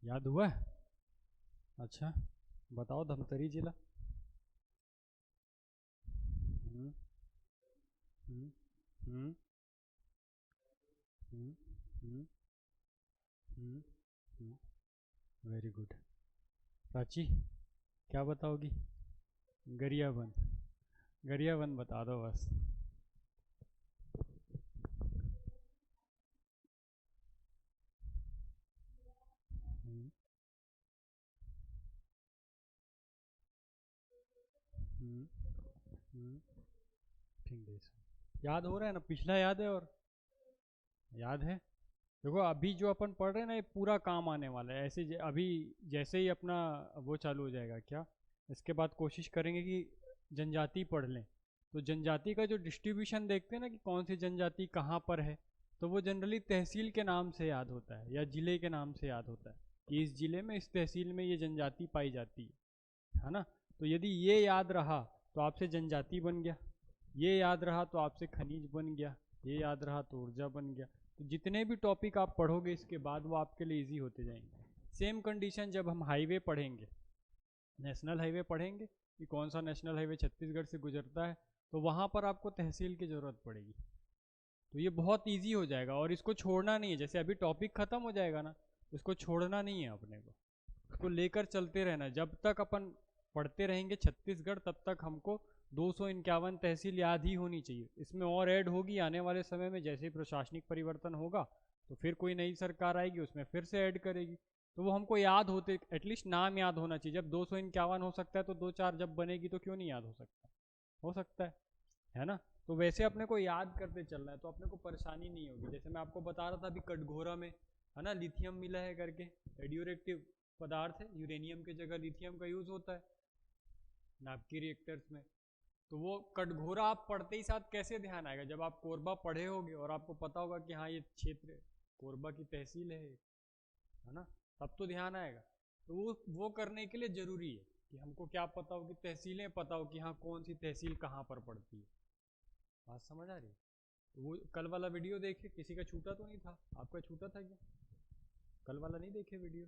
याद हुआ है? अच्छा, बताओ धमतरी जिला। हम्म हम्म हम्म हम्म हम्म वेरी गुड। प्राची, क्या बताओगी? गरियाबंद। गरियाबंद बता दो बस। हम्म हम्म हम्म, ठीक है। याद हो रहा है ना? पिछला याद है? और याद है? देखो अभी जो अपन पढ़ रहे हैं ना, ये पूरा काम आने वाला है। ऐसे अभी जैसे ही अपना वो चालू हो जाएगा क्या, इसके बाद कोशिश करेंगे कि जनजाति पढ़ लें। तो जनजाति का जो डिस्ट्रीब्यूशन देखते हैं ना कि कौन सी जनजाति कहाँ पर है, तो वो जनरली तहसील के नाम से याद होता है या ज़िले के नाम से याद होता है कि इस ज़िले में इस तहसील में ये जनजाति पाई जाती है ना। तो यदि ये याद रहा तो आपसे जनजाति बन गया, ये याद रहा तो आपसे खनिज बन गया, ये याद रहा तो ऊर्जा बन गया। तो जितने भी टॉपिक आप पढ़ोगे इसके बाद वो आपके लिए इजी होते जाएंगे। सेम कंडीशन जब हम हाईवे पढ़ेंगे, नेशनल हाईवे पढ़ेंगे कि कौन सा नेशनल हाईवे छत्तीसगढ़ से गुजरता है, तो वहाँ पर आपको तहसील की ज़रूरत पड़ेगी। तो ये बहुत ईजी हो जाएगा और इसको छोड़ना नहीं है। जैसे अभी टॉपिक ख़त्म हो जाएगा ना, इसको छोड़ना नहीं है अपने को, इसको लेकर चलते रहना। जब तक अपन पढ़ते रहेंगे छत्तीसगढ़, तब तक हमको 251 तहसील याद ही होनी चाहिए। इसमें और ऐड होगी आने वाले समय में, जैसे ही प्रशासनिक परिवर्तन होगा तो फिर कोई नई सरकार आएगी उसमें फिर से ऐड करेगी। तो वो हमको याद होते, एटलीस्ट नाम याद होना चाहिए। जब 251 हो सकता है तो दो चार जब बनेगी तो क्यों नहीं याद हो सकता? हो सकता है ना। तो वैसे अपने को याद करते चलना है तो अपने को परेशानी नहीं होगी। जैसे मैं आपको बता रहा था अभी कटघोरा में है ना लिथियम मिला है करके, रेडियो एक्टिव पदार्थ है, यूरेनियम की जगह लिथियम का यूज होता है नाभिकीय रिएक्टर्स में। तो वो कटघोरा आप पढ़ते ही साथ कैसे ध्यान आएगा? जब आप कोरबा पढ़े होगे और आपको पता होगा कि हाँ ये क्षेत्र कोरबा की तहसील है ना, तब तो ध्यान आएगा। तो वो करने के लिए जरूरी है कि हमको क्या पता हो, कि तहसीलें पता हो कि हाँ कौन सी तहसील कहाँ पर पड़ती है। बात समझ आ रही है? तो वो कल वाला वीडियो देखे, किसी का छूटा तो नहीं था? आपका छूटा था क्या? कल वाला नहीं देखे वीडियो?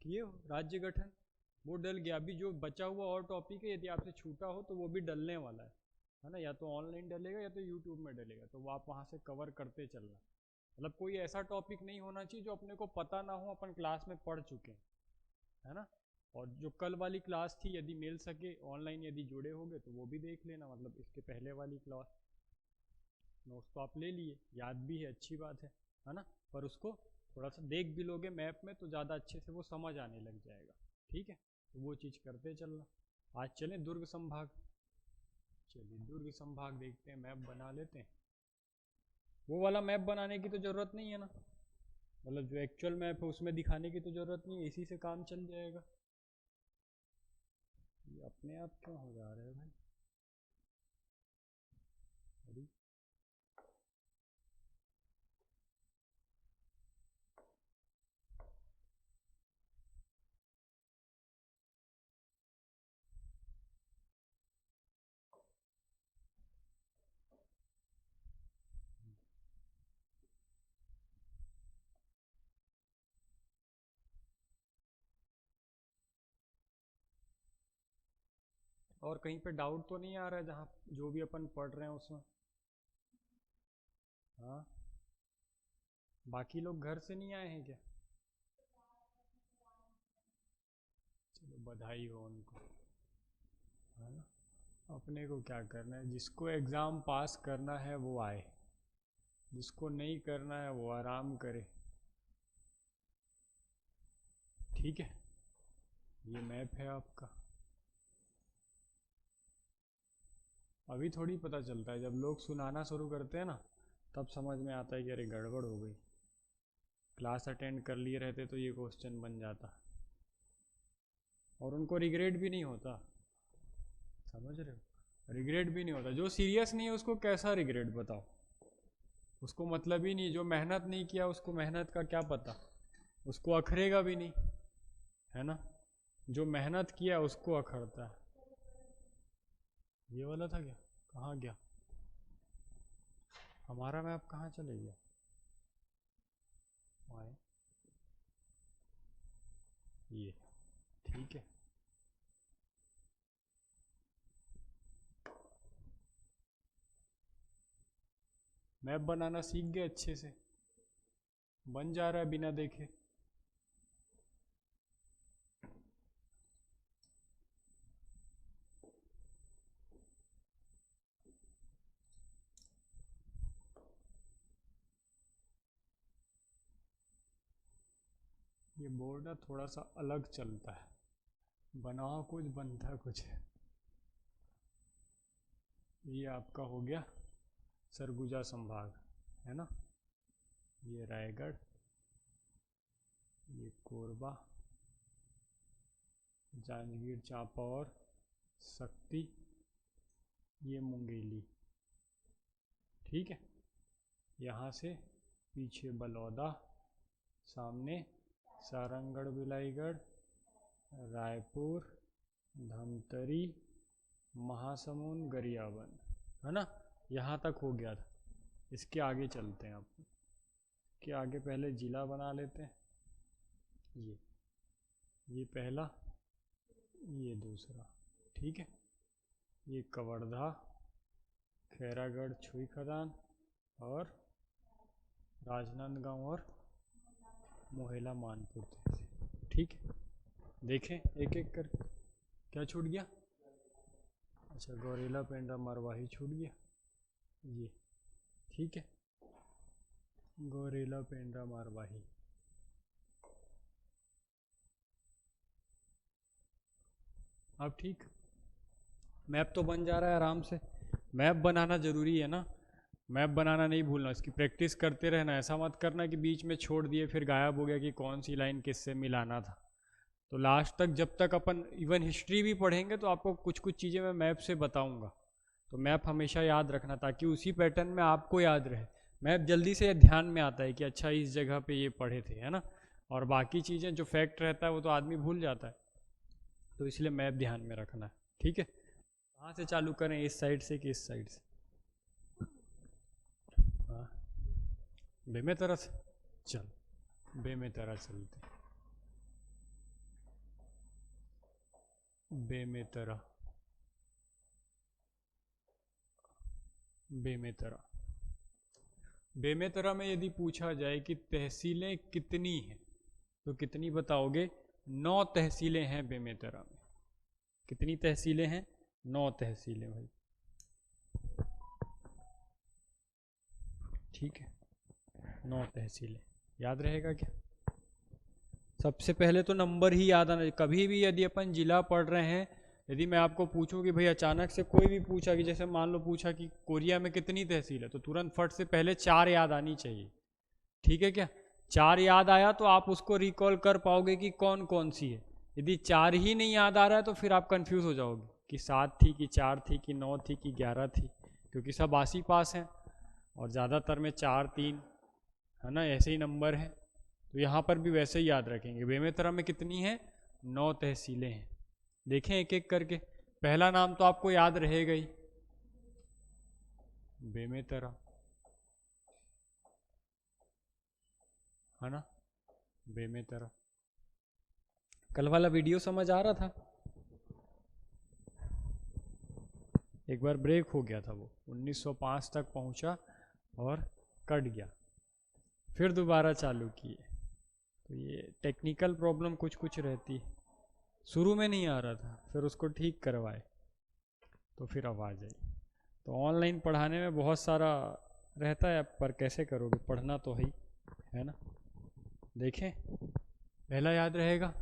किए हो राज्य गठन, वो डल गया। अभी जो बचा हुआ और टॉपिक है, यदि आपसे छूटा हो तो वो भी डलने वाला है ना। या तो ऑनलाइन डलेगा या तो यूट्यूब में डलेगा, तो वो आप वहाँ से कवर करते चलना। मतलब कोई ऐसा टॉपिक नहीं होना चाहिए जो अपने को पता ना हो, अपन क्लास में पढ़ चुके हैं, है ना। और जो कल वाली क्लास थी, यदि मिल सके ऑनलाइन, यदि जुड़े होंगे तो वो भी देख लेना। मतलब इसके पहले वाली क्लास नोट्स तो आप ले लिए, याद भी है, अच्छी बात है ना। पर उसको थोड़ा सा देख भी लोगे मैप में तो ज़्यादा अच्छे से वो समझ आने लग जाएगा। ठीक है, तो वो चीज़ करते चलना। आज चलें दुर्ग संभाग। चलिए दुर्ग संभाग देखते हैं, मैप बना लेते हैं। वो वाला मैप बनाने की तो ज़रूरत नहीं है ना, मतलब जो एक्चुअल मैप है उसमें दिखाने की तो ज़रूरत नहीं है, इसी से काम चल जाएगा। ये अपने आप क्यों हो जा रहा है भाई? अरे और कहीं पे डाउट तो नहीं आ रहा है जहाँ जो भी अपन पढ़ रहे हैं उसमें? हाँ, बाकी लोग घर से नहीं आए हैं क्या? चलो बधाई हो उनको, है ना। अपने को क्या करना है, जिसको एग्ज़ाम पास करना है वो आए, जिसको नहीं करना है वो आराम करे। ठीक है, ये मैप है आपका। अभी थोड़ी पता चलता है, जब लोग सुनाना शुरू करते हैं ना तब समझ में आता है कि अरे गड़बड़ हो गई। क्लास अटेंड कर लिए रहते तो ये क्वेश्चन बन जाता, और उनको रिग्रेट भी नहीं होता। समझ रहे हो? रिग्रेट भी नहीं होता। जो सीरियस नहीं है उसको कैसा रिग्रेट बताओ? उसको मतलब ही नहीं। जो मेहनत नहीं किया उसको मेहनत का क्या पता, उसको अखरेगा भी नहीं, है ना। जो मेहनत किया उसको अखरता है। ये वाला था क्या? कहाँ गया हमारा मैप? कहाँ चले गया? आए ये, ठीक है। मैप बनाना सीख गए अच्छे से, बन जा रहा है बिना देखे। ये बोर्ड ना थोड़ा सा अलग चलता है, बनाओ कुछ बनता कुछ है। ये आपका हो गया सरगुजा संभाग, है ना। ये रायगढ़, ये कोरबा, जांजगीर चांपा और शक्ति, ये मुंगेली, ठीक है। यहाँ से पीछे बलौदा, सामने सारंगढ़ बिलाईगढ़, रायपुर, धमतरी, महासमुंद, गरियाबंद, है ना। यहाँ तक हो गया था। इसके आगे चलते हैं, आपको के आगे पहले जिला बना लेते हैं। ये पहला, ये दूसरा, ठीक है। ये कवर्धा, खैरागढ़, छुई खदान और राजनांदगांव और मोहेला मानपुर तहसील, ठीक है। देखें एक एक कर, क्या छूट गया? अच्छा, गौरेला, पेंड्रा, मरवाही छूट गया, ये, ठीक है। गौरेला, पेंड्रा, मरवाही, अब ठीक। मैप तो बन जा रहा है आराम से। मैप बनाना ज़रूरी है ना, मैप बनाना नहीं भूलना, इसकी प्रैक्टिस करते रहना। ऐसा मत करना कि बीच में छोड़ दिए फिर गायब हो गया कि कौन सी लाइन किससे मिलाना था। तो लास्ट तक जब तक अपन इवन हिस्ट्री भी पढ़ेंगे तो आपको कुछ कुछ चीज़ें मैं मैप से बताऊंगा, तो मैप हमेशा याद रखना ताकि उसी पैटर्न में आपको याद रहे। मैप जल्दी से ध्यान में आता है कि अच्छा इस जगह पे ये पढ़े थे, है ना। और बाकी चीज़ें जो फैक्ट रहता है वो तो आदमी भूल जाता है, तो इसलिए मैप ध्यान में रखना है, ठीक है। कहाँ से चालू करें, इस साइड से कि इस साइड से? हाँ, बेमेतरा से, चल बेमेतरा चलते। बेमेतरा, बेमेतरा, बेमेतरा में यदि पूछा जाए कि तहसीलें कितनी हैं तो कितनी बताओगे? 9 तहसीलें हैं बेमेतरा में। कितनी तहसीलें हैं? 9 तहसीलें भाई, ठीक है। 9 तहसीलें, याद रहेगा क्या? सबसे पहले तो नंबर ही याद आना। कभी भी यदि अपन जिला पढ़ रहे हैं, यदि मैं आपको पूछूं कि भाई अचानक से कोई भी पूछा कि जैसे मान लो पूछा कि कोरिया में कितनी तहसील है, तो तुरंत फट से पहले 4 याद आनी चाहिए, ठीक है क्या। 4 याद आया तो आप उसको रिकॉल कर पाओगे कि कौन कौन सी है। यदि 4 ही नहीं याद आ रहा है तो फिर आप कंफ्यूज हो जाओगे कि 7 थी कि 4 थी कि 9 थी कि 11 थी, क्योंकि सब आस ही पास हैं और ज़्यादातर में 4, 3, है ना, ऐसे ही नंबर हैं। तो यहाँ पर भी वैसे ही याद रखेंगे। बेमेतरा में कितनी हैं? 9 तहसीलें हैं। देखें एक एक करके। पहला नाम तो आपको याद रहेगा ही, बेमेतरा, है ना, बेमेतरा। कल वाला वीडियो समझ आ रहा था? एक बार ब्रेक हो गया था, वो 1905 तक पहुंचा और कट गया, फिर दोबारा चालू किए। तो ये टेक्निकल प्रॉब्लम कुछ कुछ रहती है। शुरू में नहीं आ रहा था, फिर उसको ठीक करवाए तो फिर अब आ जाए। तो ऑनलाइन पढ़ाने में बहुत सारा रहता है, पर कैसे करोगे, पढ़ना तो है ना। देखें, पहला याद रहेगा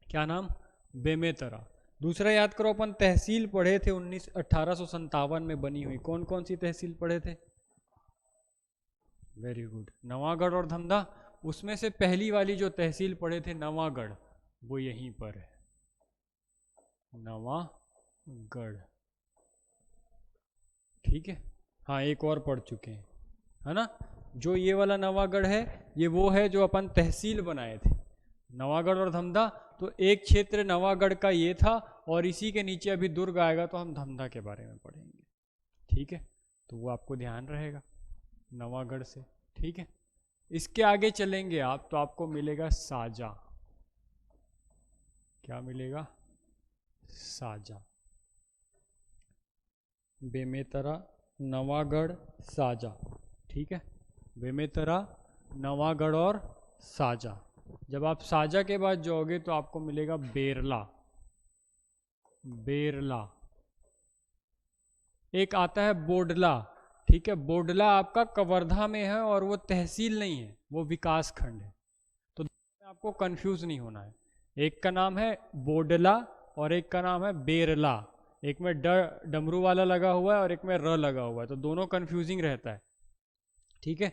क्या नाम? बेमेतरा। दूसरा याद करो, अपन तहसील पढ़े थे 1857 में बनी हुई। कौन कौन सी तहसील पढ़े थे? वेरी गुड, नवागढ़ और धमधा। उसमें से पहली वाली जो तहसील पढ़े थे नवागढ़, वो यहीं पर है, नवागढ़, ठीक है। हाँ, एक और पढ़ चुके हैं, है ना। जो ये वाला नवागढ़ है, ये वो है जो अपन तहसील बनाए थे, नवागढ़ और धमधा। तो एक क्षेत्र नवागढ़ का ये था, और इसी के नीचे अभी दुर्ग आएगा तो हम धमधा के बारे में पढ़ेंगे, ठीक है। तो वो आपको ध्यान रहेगा नवागढ़ से, ठीक है। इसके आगे चलेंगे आप तो आपको मिलेगा साजा। क्या मिलेगा? साजा। बेमेतरा, नवागढ़, साजा। ठीक है, बेमेतरा, नवागढ़ और साजा। जब आप साजा के बाद जाओगे तो आपको मिलेगा बेरला। बेरला। एक आता है बोडला। ठीक है, बोडला आपका कवर्धा में है और वो तहसील नहीं है, वो विकास खंड है। तो आपको कंफ्यूज नहीं होना है। एक का नाम है बोडला और एक का नाम है बेरला। एक में डमरू वाला लगा हुआ है और एक में र लगा हुआ है, तो दोनों कंफ्यूजिंग रहता है। ठीक है,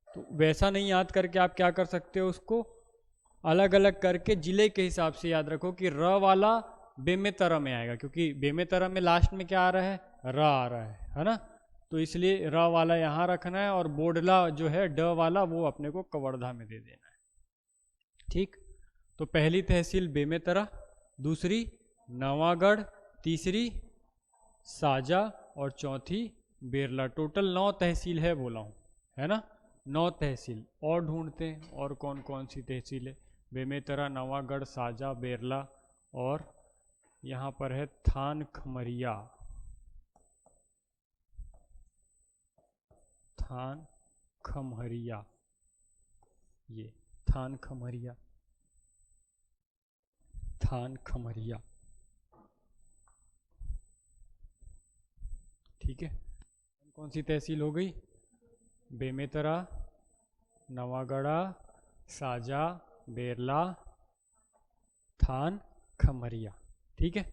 तो वैसा नहीं याद करके आप क्या कर सकते हो, उसको अलग अलग करके जिले के हिसाब से याद रखो कि र वाला बेमेतरा में आएगा, क्योंकि बेमेतरा में लास्ट में क्या आ रहा है? र आ रहा है ना। तो इसलिए र वाला यहाँ रखना है और बोडला जो है ड वाला वो अपने को कवर्धा में दे देना है। ठीक, तो पहली तहसील बेमेतरा, दूसरी नवागढ़, तीसरी साजा और चौथी बेरला। टोटल 9 तहसील है बोला हूँ, है ना, 9 तहसील। और ढूंढते हैं और कौन कौन सी तहसील है। बेमेतरा, नवागढ़, साजा, बेरला और यहाँ पर है थान खमरिया। थान खमरिया, ये थान खमरिया, थान खमरिया। ठीक है, कौन सी तहसील हो गई? बेमेतरा, नवागढ़ा, साजा, बेरला, थान खमरिया। ठीक है,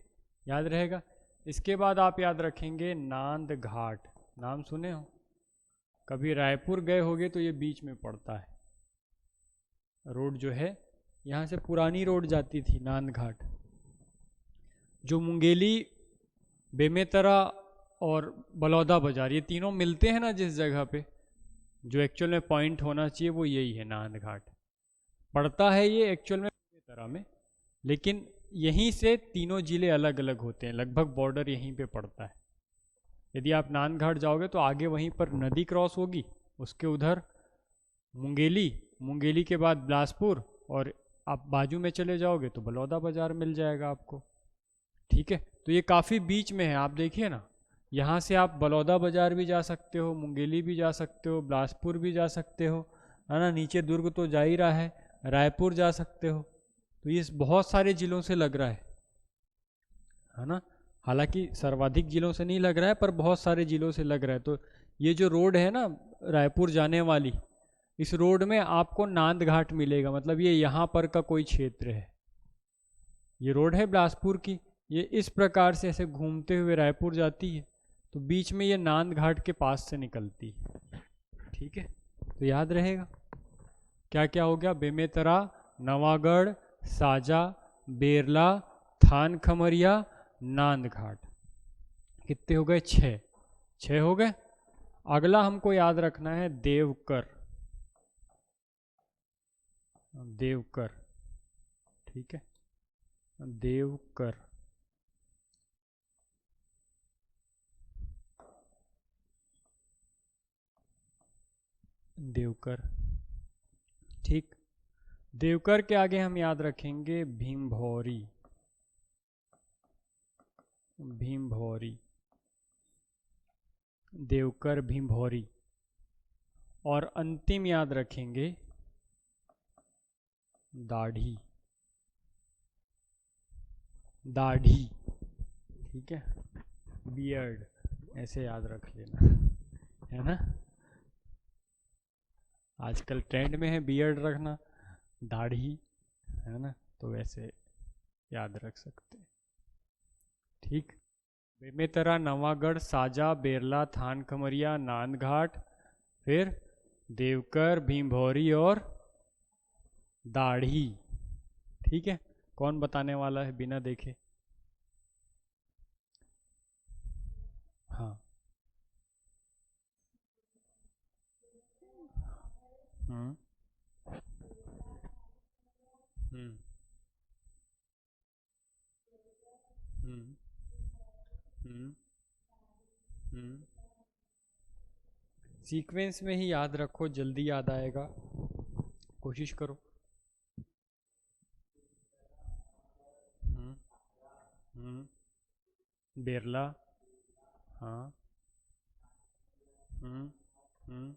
याद रहेगा। इसके बाद आप याद रखेंगे नांद घाट। नाम सुने हो? कभी रायपुर गए होगे तो ये बीच में पड़ता है। रोड जो है यहाँ से पुरानी रोड जाती थी नांद घाट। जो मुंगेली, बेमेतरा और बलौदा बाजार ये तीनों मिलते हैं ना जिस जगह पे, जो एक्चुअल में पॉइंट होना चाहिए वो यही है, नांद घाट पड़ता है ये एक्चुअल में बेमेतरा में, लेकिन यहीं से तीनों जिले अलग अलग होते हैं, लगभग बॉर्डर यहीं पे पड़ता है। यदि आप नांद घाट जाओगे तो आगे वहीं पर नदी क्रॉस होगी, उसके उधर मुंगेली, मुंगेली के बाद बिलासपुर, और आप बाजू में चले जाओगे तो बलौदा बाजार मिल जाएगा आपको। ठीक है, तो ये काफ़ी बीच में है। आप देखिए ना, यहाँ से आप बलौदा बाजार भी जा सकते हो, मुंगेली भी जा सकते हो, बिलासपुर भी जा सकते हो, है ना, नीचे दुर्ग तो जा ही रहा है, रायपुर जा सकते हो। तो ये बहुत सारे जिलों से लग रहा है ना। हालांकि सर्वाधिक जिलों से नहीं लग रहा है पर बहुत सारे जिलों से लग रहा है। तो ये जो रोड है ना रायपुर जाने वाली, इस रोड में आपको नांद घाट मिलेगा, मतलब ये यहाँ पर का कोई क्षेत्र है। ये रोड है बिलासपुर की, ये इस प्रकार से ऐसे घूमते हुए रायपुर जाती है, तो बीच में ये नांद घाट के पास से निकलती है। ठीक है, तो याद रहेगा क्या क्या हो गया? बेमेतरा, नवागढ़, साजा, बेरला, थान खमरिया, नांद घाट। कितने हो गए? 6। 6 हो गए। अगला हमको याद रखना है देवकर। देवकर, ठीक है, देवकर। देवकर, ठीक। देवकर के आगे हम याद रखेंगे भीमभौरी। भीमभौरी, देवकर, भीमभौरी। और अंतिम याद रखेंगे दाढ़ी। दाढ़ी, ठीक है, बियर्ड, ऐसे याद रख लेना, है ना। आजकल ट्रेंड में है बियर्ड रखना, दाढ़ी, है ना, तो वैसे याद रख सकते। ठीक, बेमेतरा, नवागढ़, साजा, बेरला, थान खमरिया, नांद घाट, फिर देवकर, भीमभौरी और दाढ़ी। ठीक है, कौन बताने वाला है बिना देखे? हाँ, हम्म हम्म हम्म हम्म हम्म सीक्वेंस में ही याद रखो, जल्दी याद आएगा। कोशिश करो। हम्म बेरला। हाँ। हम्म हम्म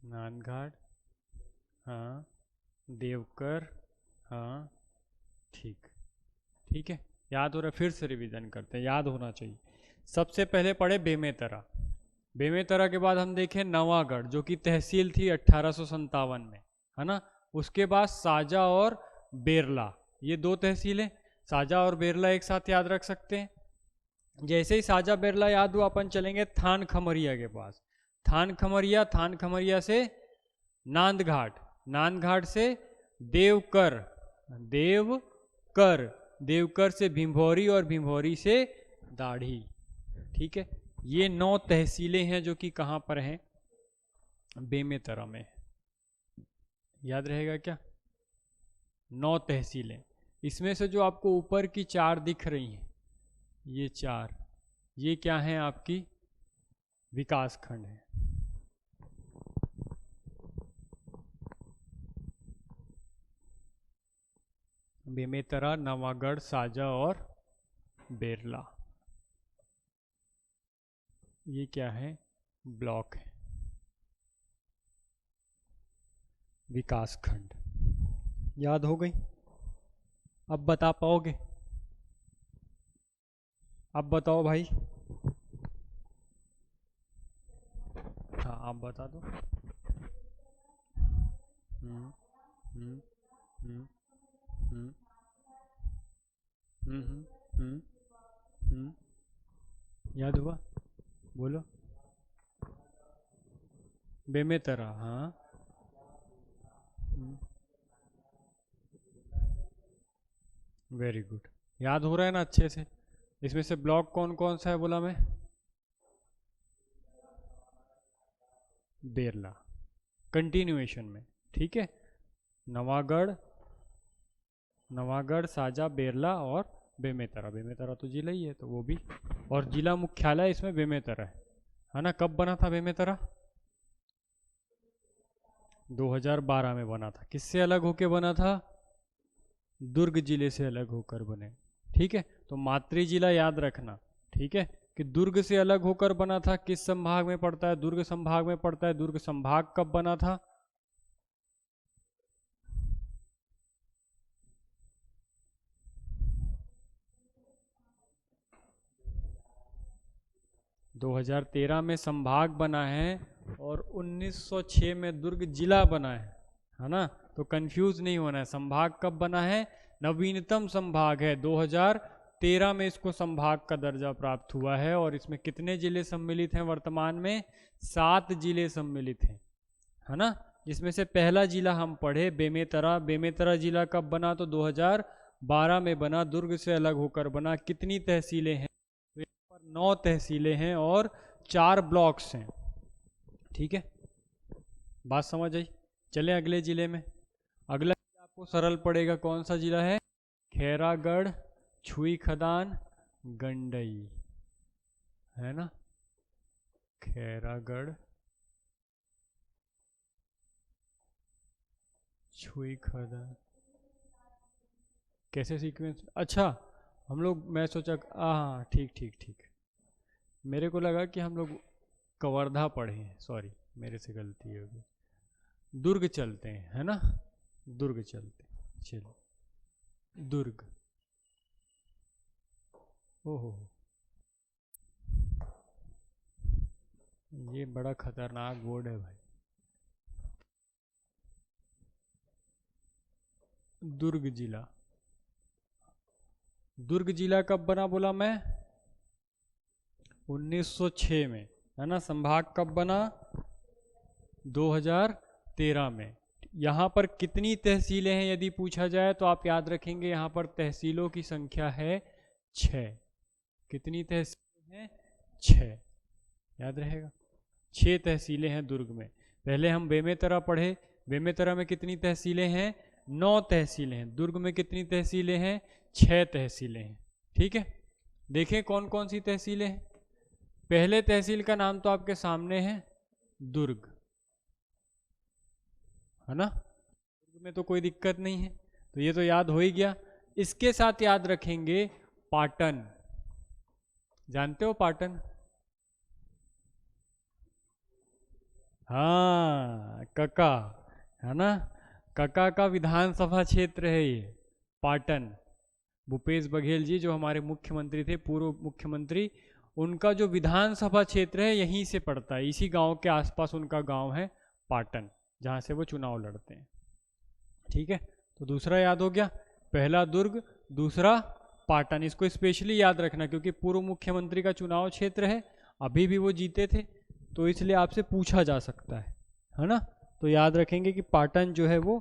नांदघाट। हाँ। देवकर। हाँ। ठीक। ठीक है, याद हो रहा है? फिर से रिवीजन करते हैं, याद होना चाहिए। सबसे पहले पढ़े बेमेतरा। बेमेतरा के बाद हम देखें नवागढ़, जो कि तहसील थी 1857 में, है ना। उसके बाद साजा और बेरला, ये दो तहसीलें। साजा और बेरला एक साथ याद रख सकते हैं। जैसे ही साजा बेरला याद हुआ, अपन चलेंगे थान खमरिया के पास। थान खमरिया, थान खमरिया से नांदघाट, नांदघाट से देवकर, देवकर, देवकर से भिंभौरी और भिंभौरी से दाढ़ी। ठीक है, ये 9 तहसीलें हैं जो कि कहाँ पर हैं? बेमेतरा में। याद रहेगा क्या? 9 तहसीलें। इसमें से जो आपको ऊपर की 4 दिख रही हैं, ये 4, ये क्या हैं? आपकी विकास खंड है। बेमेतरा, नवागढ़, साजा और बेरला, ये क्या है? ब्लॉक है, विकास खंड। याद हो गई? अब बता पाओगे? अब बताओ भाई। हाँ, आप बता दो। हम्म हम्म हम्म हम्म हम्म हम्म हम्म याद हुआ? बोलो। बेमेतरा, हाँ। वेरी गुड, याद हो रहा है ना अच्छे से? इसमें से ब्लॉक कौन कौन सा है बोला मैं? बेरला, कंटिन्यूएशन में। ठीक है, नवागढ़, नवागढ़, साजा, बेरला और बेमेतरा। बेमेतरा तो जिला ही है, तो वो भी। और जिला मुख्यालय इसमें बेमेतरा है ना। कब बना था बेमेतरा? 2012 में बना था। किससे अलग होके बना था? दुर्ग जिले से अलग होकर बने। ठीक है, तो मातृ जिला याद रखना। ठीक है, कि दुर्ग से अलग होकर बना था। किस संभाग में पड़ता है? दुर्ग संभाग में पड़ता है। दुर्ग संभाग कब बना था? 2013 में संभाग बना है और 1906 में दुर्ग जिला बना है ना। तो कंफ्यूज नहीं होना है। संभाग कब बना है? नवीनतम संभाग है, 2013 में इसको संभाग का दर्जा प्राप्त हुआ है। और इसमें कितने जिले सम्मिलित हैं वर्तमान में? 7 जिले सम्मिलित हैं, है ना। जिसमें से पहला जिला हम पढ़े बेमेतरा। बेमेतरा जिला कब बना? तो 2012 में बना, दुर्ग से अलग होकर बना। कितनी तहसीलें हैं? तो यहाँ पर 9 तहसीलें हैं और 4 ब्लॉक्स हैं। ठीक है, बात समझ आई? चले अगले जिले में। अगला आपको सरल पड़ेगा। कौन सा जिला है? खैरागढ़, छुई खदान, गंडई, है ना। खैरागढ़, छुई खदान, कैसे सीक्वेंस? अच्छा, हम लोग, मैं सोचा, हाँ ठीक ठीक ठीक, मेरे को लगा कि हम लोग कवर्धा पढ़े हैं। सॉरी, मेरे से गलती हो गई। दुर्ग चलते हैं, है ना। दुर्ग चलते हैं, चलो। दुर्ग, ओहो, ये बड़ा खतरनाक बोर्ड है भाई। दुर्ग जिला, दुर्ग जिला कब बना बोला मैं? 1906 में, है ना। संभाग कब बना? 2013 में। यहाँ पर कितनी तहसीलें हैं यदि पूछा जाए तो आप याद रखेंगे, यहाँ पर तहसीलों की संख्या है 6। कितनी तहसीलें हैं? 6, याद रहेगा। 6 तहसीलें हैं दुर्ग में। पहले हम बेमेतरा पढ़े। बेमेतरा में कितनी तहसीलें हैं? 9 तहसीलें हैं। दुर्ग में कितनी तहसीलें हैं? 6 तहसीलें हैं। ठीक है, देखें कौन कौन सी तहसीलें हैं। पहले तहसील का नाम तो आपके सामने है, दुर्ग। है ना, दुर्ग में तो कोई दिक्कत नहीं है, तो ये तो याद हो ही गया। इसके साथ याद रखेंगे पाटन। जानते हो पाटन? हाँ, कका, है ना, कका का विधानसभा क्षेत्र है ये पाटन। भूपेश बघेल जी जो हमारे मुख्यमंत्री थे, पूर्व मुख्यमंत्री, उनका जो विधानसभा क्षेत्र है यहीं से पड़ता है, इसी गांव के आसपास उनका गांव है पाटन, जहां से वो चुनाव लड़ते हैं। ठीक है, तो दूसरा याद हो गया, पहला दुर्ग, दूसरा पाटन। इसको स्पेशली याद रखना क्योंकि पूर्व मुख्यमंत्री का चुनाव क्षेत्र है, अभी भी वो जीते थे, तो इसलिए आपसे पूछा जा सकता है ना। तो याद रखेंगे कि पाटन जो है वो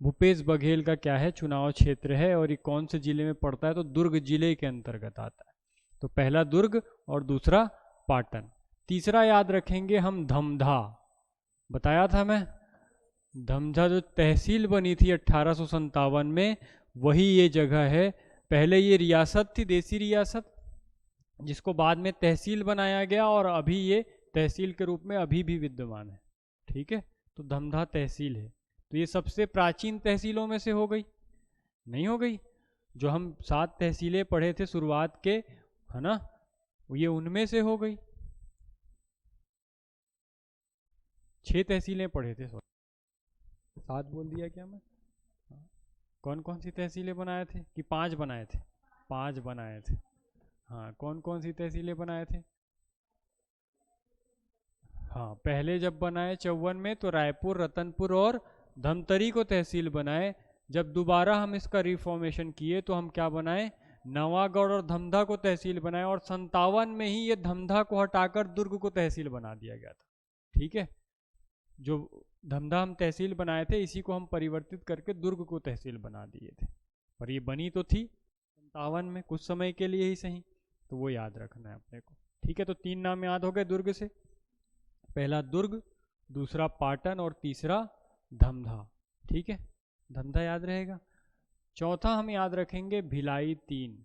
भूपेश बघेल का क्या है, चुनाव क्षेत्र है, और ये कौन से जिले में पड़ता है, तो दुर्ग जिले के अंतर्गत आता है। तो पहला दुर्ग और दूसरा पाटन। तीसरा याद रखेंगे हम धमधा। बताया था मैं, धमधा जो तहसील बनी थी 1857 में, वही ये जगह है। पहले ये रियासत थी, देसी रियासत, जिसको बाद में तहसील बनाया गया, और अभी ये तहसील के रूप में अभी भी विद्यमान है। ठीक है, तो धमधा तहसील है। तो ये सबसे प्राचीन तहसीलों में से हो गई? नहीं हो गई। जो हम 7 तहसीलें पढ़े थे शुरुआत के, है ना, ये उनमें से हो गई। 6 तहसीलें पढ़े थे, 7 बोल दिया क्या मैं? कौन कौन सी तहसीलें बनाए थे, कि 5 बनाए थे? 5 बनाए थे। हाँ, कौन कौन सी तहसीलें बनाए थे? हाँ, पहले जब बनाए 54 में, तो रायपुर, रतनपुर और धमतरी को तहसील बनाए। जब दोबारा हम इसका रिफॉर्मेशन किए तो हम क्या बनाए, नवागढ़ और धमधा को तहसील बनाए, और 57 में ही ये धमधा को हटाकर दुर्ग को तहसील बना दिया गया था। ठीक है, जो धमधा हम तहसील बनाए थे, इसी को हम परिवर्तित करके दुर्ग को तहसील बना दिए थे, पर ये बनी तो थी 57 में, कुछ समय के लिए ही सही, तो वो याद रखना है अपने को। ठीक है, तो 3 नाम याद हो गए दुर्ग से, पहला दुर्ग, दूसरा पाटन और तीसरा धमधा। ठीक है, धमधा याद रहेगा। चौथा हम याद रखेंगे भिलाई 3।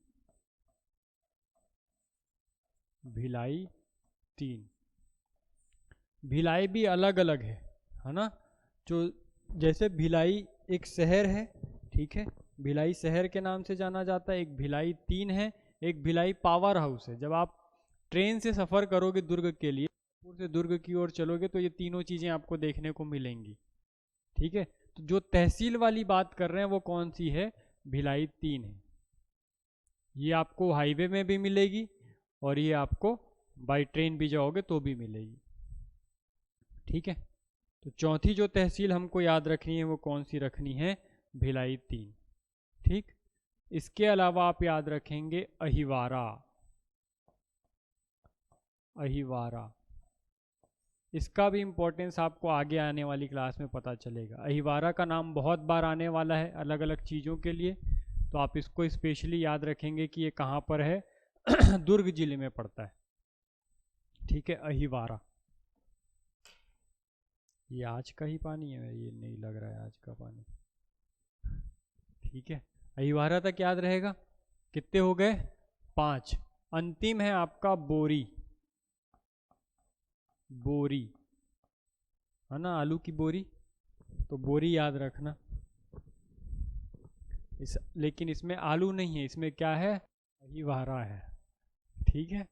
भिलाई 3, भिलाई भी अलग अलग है ना, जो जैसे भिलाई एक शहर है, ठीक है, भिलाई शहर के नाम से जाना जाता है, एक भिलाई 3 है, एक भिलाई पावर हाउस है। जब आप ट्रेन से सफ़र करोगे दुर्ग के लिए, से दुर्ग की ओर चलोगे, तो ये तीनों चीज़ें आपको देखने को मिलेंगी। ठीक है, तो जो तहसील वाली बात कर रहे हैं वो कौन सी है, भिलाई 3 है। ये आपको हाईवे में भी मिलेगी, और ये आपको बाई ट्रेन भी जाओगे तो भी मिलेगी। ठीक है, तो चौथी जो तहसील हमको याद रखनी है वो कौन सी रखनी है, भिलाई 3। ठीक, इसके अलावा आप याद रखेंगे अहिवारा। अहिवारा, इसका भी इम्पोर्टेंस आपको आगे आने वाली क्लास में पता चलेगा। अहिवारा का नाम बहुत बार आने वाला है अलग अलग चीज़ों के लिए, तो आप इसको स्पेशली याद रखेंगे कि ये कहाँ पर है दुर्ग जिले में पड़ता है। ठीक है, अहिवारा, ये आज का ही पानी है, ये नहीं लग रहा है आज का पानी। ठीक है, अहिवारा तक याद रहेगा। कितने हो गए, 5। अंतिम है आपका बोरी। बोरी, है ना, आलू की बोरी, तो बोरी याद रखना। लेकिन इसमें आलू नहीं है, इसमें क्या है, अहिवारा है। ठीक है,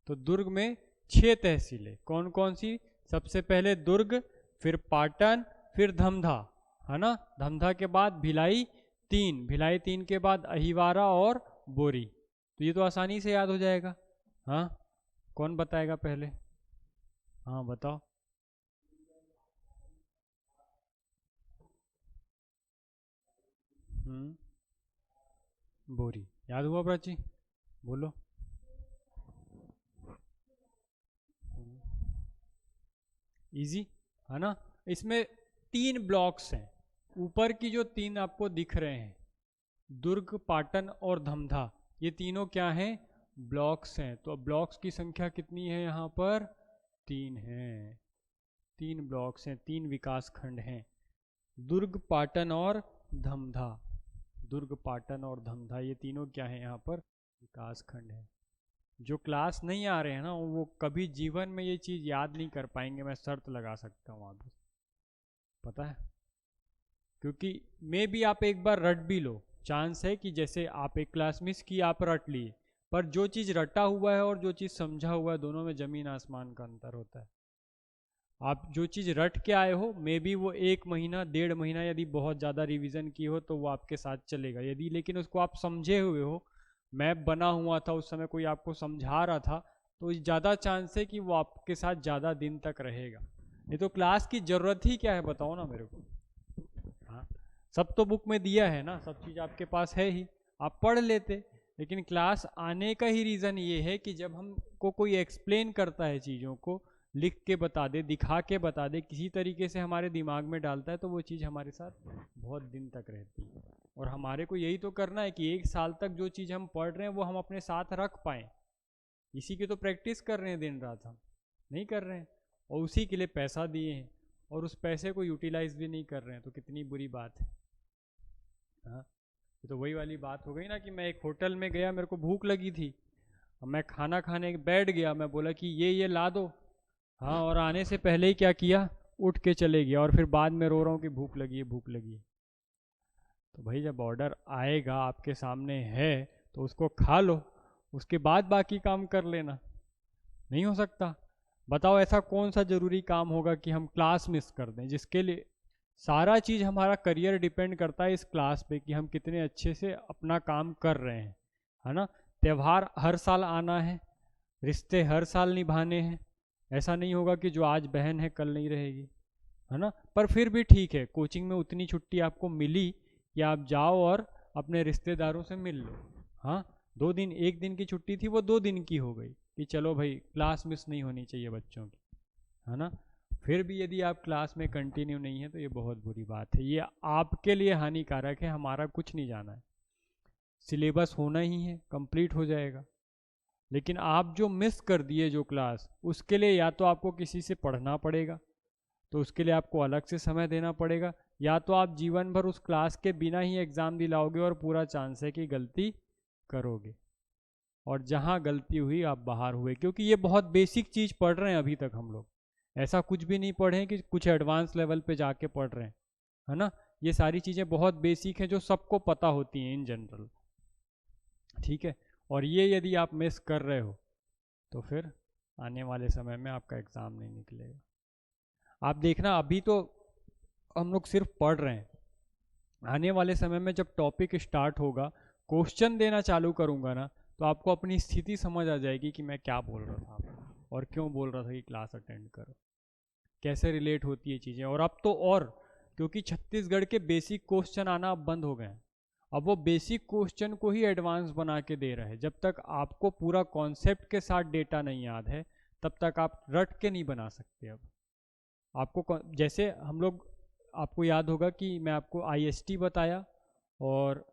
तो दुर्ग में 6 तहसीलें, कौन कौन सी, सबसे पहले दुर्ग, फिर पाटन, फिर धमधा, है ना, धमधा के बाद भिलाई 3, भिलाई 3 के बाद अहिवारा और बोरी। तो ये तो आसानी से याद हो जाएगा। हाँ, कौन बताएगा पहले? हाँ बताओ। बोरी याद हुआ प्राची, बोलो। इजी, है ना। इसमें 3 ब्लॉक्स हैं, ऊपर की जो 3 आपको दिख रहे हैं, दुर्ग, पाटन और धमधा, ये तीनों क्या हैं, ब्लॉक्स हैं। तो ब्लॉक्स की संख्या कितनी है यहाँ पर, 3 है। 3 ब्लॉक्स हैं, 3 विकास खंड हैं, दुर्ग, पाटन और धमधा। दुर्ग, पाटन और धमधा, ये तीनों क्या है यहाँ पर, विकास खंड है। जो क्लास नहीं आ रहे हैं ना, वो कभी जीवन में ये चीज़ याद नहीं कर पाएंगे, मैं शर्त लगा सकता हूँ आप, पता है। क्योंकि मे भी आप एक बार रट भी लो, चांस है कि जैसे आप एक क्लास मिस की, आप रट लिए, पर जो चीज़ रटा हुआ है और जो चीज़ समझा हुआ है, दोनों में ज़मीन आसमान का अंतर होता है। आप जो चीज़ रट के आए हो, मे बी वो 1 महीना 1.5 महीना यदि बहुत ज़्यादा रिवीजन की हो तो वो आपके साथ चलेगा, यदि लेकिन उसको आप समझे हुए हो, मैप बना हुआ था उस समय, कोई आपको समझा रहा था, तो ज़्यादा चांस है कि वो आपके साथ ज़्यादा दिन तक रहेगा। नहीं तो क्लास की ज़रूरत ही क्या है, बताओ ना मेरे को। हाँ, सब तो बुक में दिया है ना, सब चीज़ आपके पास है ही, आप पढ़ लेते। लेकिन क्लास आने का ही रीज़न ये है कि जब हमको कोई एक्सप्लेन करता है चीज़ों को, लिख के बता दे, दिखा के बता दे, किसी तरीके से हमारे दिमाग में डालता है, तो वो चीज़ हमारे साथ बहुत दिन तक रहती है। और हमारे को यही तो करना है कि 1 साल तक जो चीज़ हम पढ़ रहे हैं वो हम अपने साथ रख पाएँ। इसी की तो प्रैक्टिस कर रहे हैं दिन रात, हम नहीं कर रहे हैं, और उसी के लिए पैसा दिए हैं, और उस पैसे को यूटिलाइज भी नहीं कर रहे हैं, तो कितनी बुरी बात है। हाँ, ये तो वही वाली बात हो गई ना कि मैं एक होटल में गया, मेरे को भूख लगी थी, अब मैं खाना खाने बैठ गया, मैं बोला कि ये ला दो, हाँ, और आने से पहले ही क्या किया, उठ के चले गया, और फिर बाद में रो रहा हूँ कि भूख लगी है, भूख लगी है। तो भाई जब ऑर्डर आएगा आपके सामने है तो उसको खा लो, उसके बाद बाकी काम कर लेना। नहीं हो सकता। बताओ ऐसा कौन सा ज़रूरी काम होगा कि हम क्लास मिस कर दें, जिसके लिए सारा चीज़ हमारा करियर डिपेंड करता है इस क्लास पे कि हम कितने अच्छे से अपना काम कर रहे हैं, है ना। त्यौहार हर साल आना है, रिश्ते हर साल निभाने हैं, ऐसा नहीं होगा कि जो आज बहन है कल नहीं रहेगी, है ना। पर फिर भी ठीक है, कोचिंग में उतनी छुट्टी आपको मिली कि आप जाओ और अपने रिश्तेदारों से मिल लो। हाँ, 2 दिन, 1 दिन की छुट्टी थी वो 2 दिन की हो गई कि चलो भाई क्लास मिस नहीं होनी चाहिए बच्चों की, है ना। फिर भी यदि आप क्लास में कंटिन्यू नहीं है तो ये बहुत बुरी बात है, ये आपके लिए हानिकारक है, हमारा कुछ नहीं जाना है, सिलेबस होना ही है, कंप्लीट हो जाएगा। लेकिन आप जो मिस कर दिए जो क्लास, उसके लिए या तो आपको किसी से पढ़ना पड़ेगा, तो उसके लिए आपको अलग से समय देना पड़ेगा, या तो आप जीवन भर उस क्लास के बिना ही एग्ज़ाम दिलाओगे और पूरा चांस है कि गलती करोगे, और जहाँ गलती हुई आप बाहर हुए, क्योंकि ये बहुत बेसिक चीज़ पढ़ रहे हैं अभी तक हम लोग, ऐसा कुछ भी नहीं पढ़े कि कुछ एडवांस लेवल पे जाके पढ़ रहे हैं, है ना। ये सारी चीज़ें बहुत बेसिक हैं जो सबको पता होती हैं इन जनरल, ठीक है। और ये यदि आप मिस कर रहे हो तो फिर आने वाले समय में आपका एग्ज़ाम नहीं निकलेगा। आप देखना, अभी तो हम लोग सिर्फ पढ़ रहे हैं, आने वाले समय में जब टॉपिक स्टार्ट होगा, क्वेश्चन देना चालू करूँगा ना, तो आपको अपनी स्थिति समझ आ जाएगी कि मैं क्या बोल रहा था आपको, और क्यों बोल रहा था कि क्लास अटेंड करो, कैसे रिलेट होती है चीज़ें। और अब तो और, क्योंकि छत्तीसगढ़ के बेसिक क्वेश्चन आना अब बंद हो गए हैं, अब वो बेसिक क्वेश्चन को ही एडवांस बना के दे रहा है। जब तक आपको पूरा कॉन्सेप्ट के साथ डेटा नहीं याद है, तब तक आप रट के नहीं बना सकते। अब आपको जैसे हम लोग, आपको याद होगा कि मैं आपको IST बताया और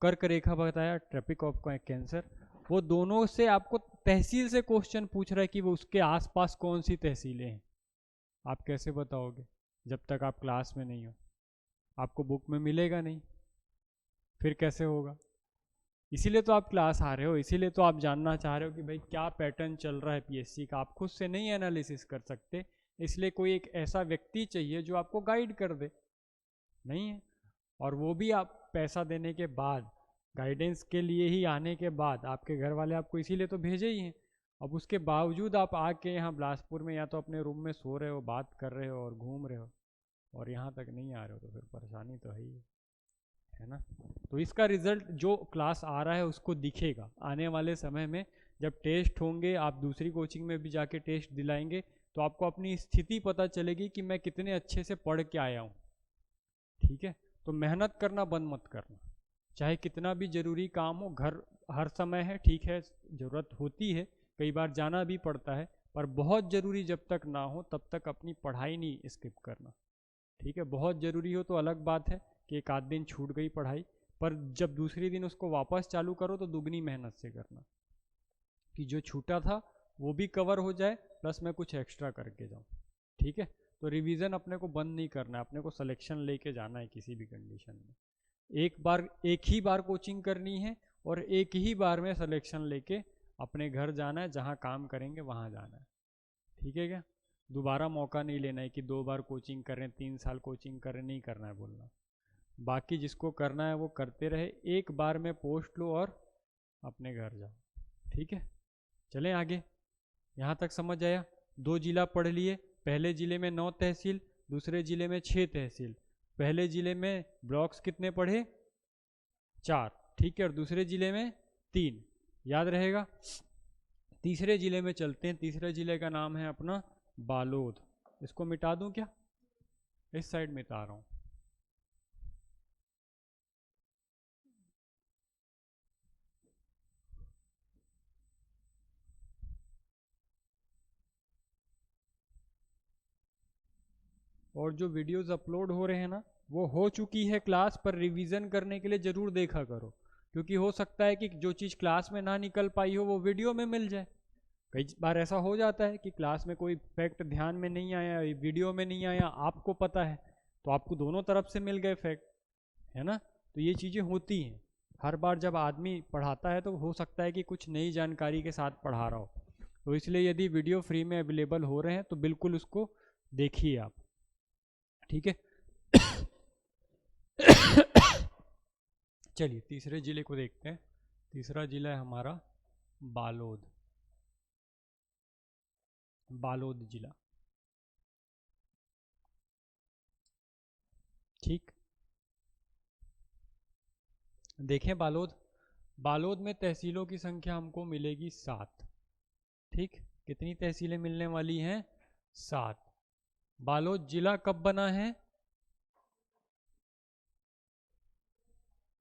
कर्क रेखा बताया, ट्रॉपिक ऑफ कैंसर, वो दोनों से आपको तहसील से क्वेश्चन पूछ रहा है कि वो उसके आसपास कौन सी तहसीलें हैं। आप कैसे बताओगे जब तक आप क्लास में नहीं हो, आपको बुक में मिलेगा नहीं, फिर कैसे होगा। इसीलिए तो आप क्लास आ रहे हो, इसीलिए तो आप जानना चाह रहे हो कि भाई क्या पैटर्न चल रहा है PSC का। आप खुद से नहीं एनालिसिस कर सकते, इसलिए कोई एक ऐसा व्यक्ति चाहिए जो आपको गाइड कर दे, नहीं है। और वो भी आप पैसा देने के बाद, गाइडेंस के लिए ही आने के बाद, आपके घर वाले आपको इसीलिए तो भेजे ही हैं। अब उसके बावजूद आप आके यहाँ बिलासपुर में या तो अपने रूम में सो रहे हो, बात कर रहे हो और घूम रहे हो, और यहाँ तक नहीं आ रहे हो, तो फिर परेशानी तो है ना। तो इसका रिजल्ट जो क्लास आ रहा है उसको दिखेगा आने वाले समय में, जब टेस्ट होंगे, आप दूसरी कोचिंग में भी जाके टेस्ट दिलाएंगे, तो आपको अपनी स्थिति पता चलेगी कि मैं कितने अच्छे से पढ़ के आया हूँ, ठीक है। तो मेहनत करना बंद मत करना, चाहे कितना भी ज़रूरी काम हो। घर हर समय है, ठीक है, ज़रूरत होती है, कई बार जाना भी पड़ता है, पर बहुत ज़रूरी जब तक ना हो तब तक अपनी पढ़ाई नहीं स्किप करना, ठीक है। बहुत ज़रूरी हो तो अलग बात है कि एक आध दिन छूट गई पढ़ाई, पर जब दूसरी दिन उसको वापस चालू करो तो दुगनी मेहनत से करना, कि जो छूटा था वो भी कवर हो जाए, प्लस मैं कुछ एक्स्ट्रा करके जाऊँ, ठीक है। तो रिवीजन अपने को बंद नहीं करना है, अपने को सिलेक्शन लेके जाना है किसी भी कंडीशन में। एक ही बार कोचिंग करनी है, और एक ही बार में सिलेक्शन लेके अपने घर जाना है, जहाँ काम करेंगे वहाँ जाना है, ठीक है क्या। दोबारा मौका नहीं लेना है कि 2 बार कोचिंग करें, 3 साल कोचिंग करें, नहीं करना है बोलना। बाकी जिसको करना है वो करते रहे, एक बार में पोस्ट लो और अपने घर जाओ। ठीक है, चलें आगे। यहाँ तक समझ आया? 2 जिला पढ़ लिए। पहले ज़िले में 9 तहसील, दूसरे ज़िले में 6 तहसील। पहले ज़िले में ब्लॉक्स कितने पढ़े? 4, ठीक है, और दूसरे ज़िले में 3, याद रहेगा। तीसरे ज़िले में चलते हैं। तीसरे ज़िले का नाम है अपना बालोद। इसको मिटा दूं क्या? इस साइड मिटा रहा हूँ। और जो वीडियोस अपलोड हो रहे हैं ना, वो हो चुकी है क्लास पर, रिवीजन करने के लिए ज़रूर देखा करो, क्योंकि हो सकता है कि जो चीज़ क्लास में ना निकल पाई हो वो वीडियो में मिल जाए। कई बार ऐसा हो जाता है कि क्लास में कोई फैक्ट ध्यान में नहीं आया, वीडियो में नहीं आया, आपको पता है, तो आपको दोनों तरफ से मिल गए फैक्ट, है ना। तो ये चीज़ें होती हैं। हर बार जब आदमी पढ़ाता है तो हो सकता है कि कुछ नई जानकारी के साथ पढ़ा रहा हो, तो इसलिए यदि वीडियो फ्री में अवेलेबल हो रहे हैं तो बिल्कुल उसको देखिए आप। ठीक है। चलिए तीसरे जिले को देखते हैं। तीसरा जिला है हमारा बालोद। बालोद जिला, ठीक। देखें बालोद, बालोद में तहसीलों की संख्या हमको मिलेगी 7, ठीक। कितनी तहसीलें मिलने वाली हैं? 7। बालोद जिला कब बना है?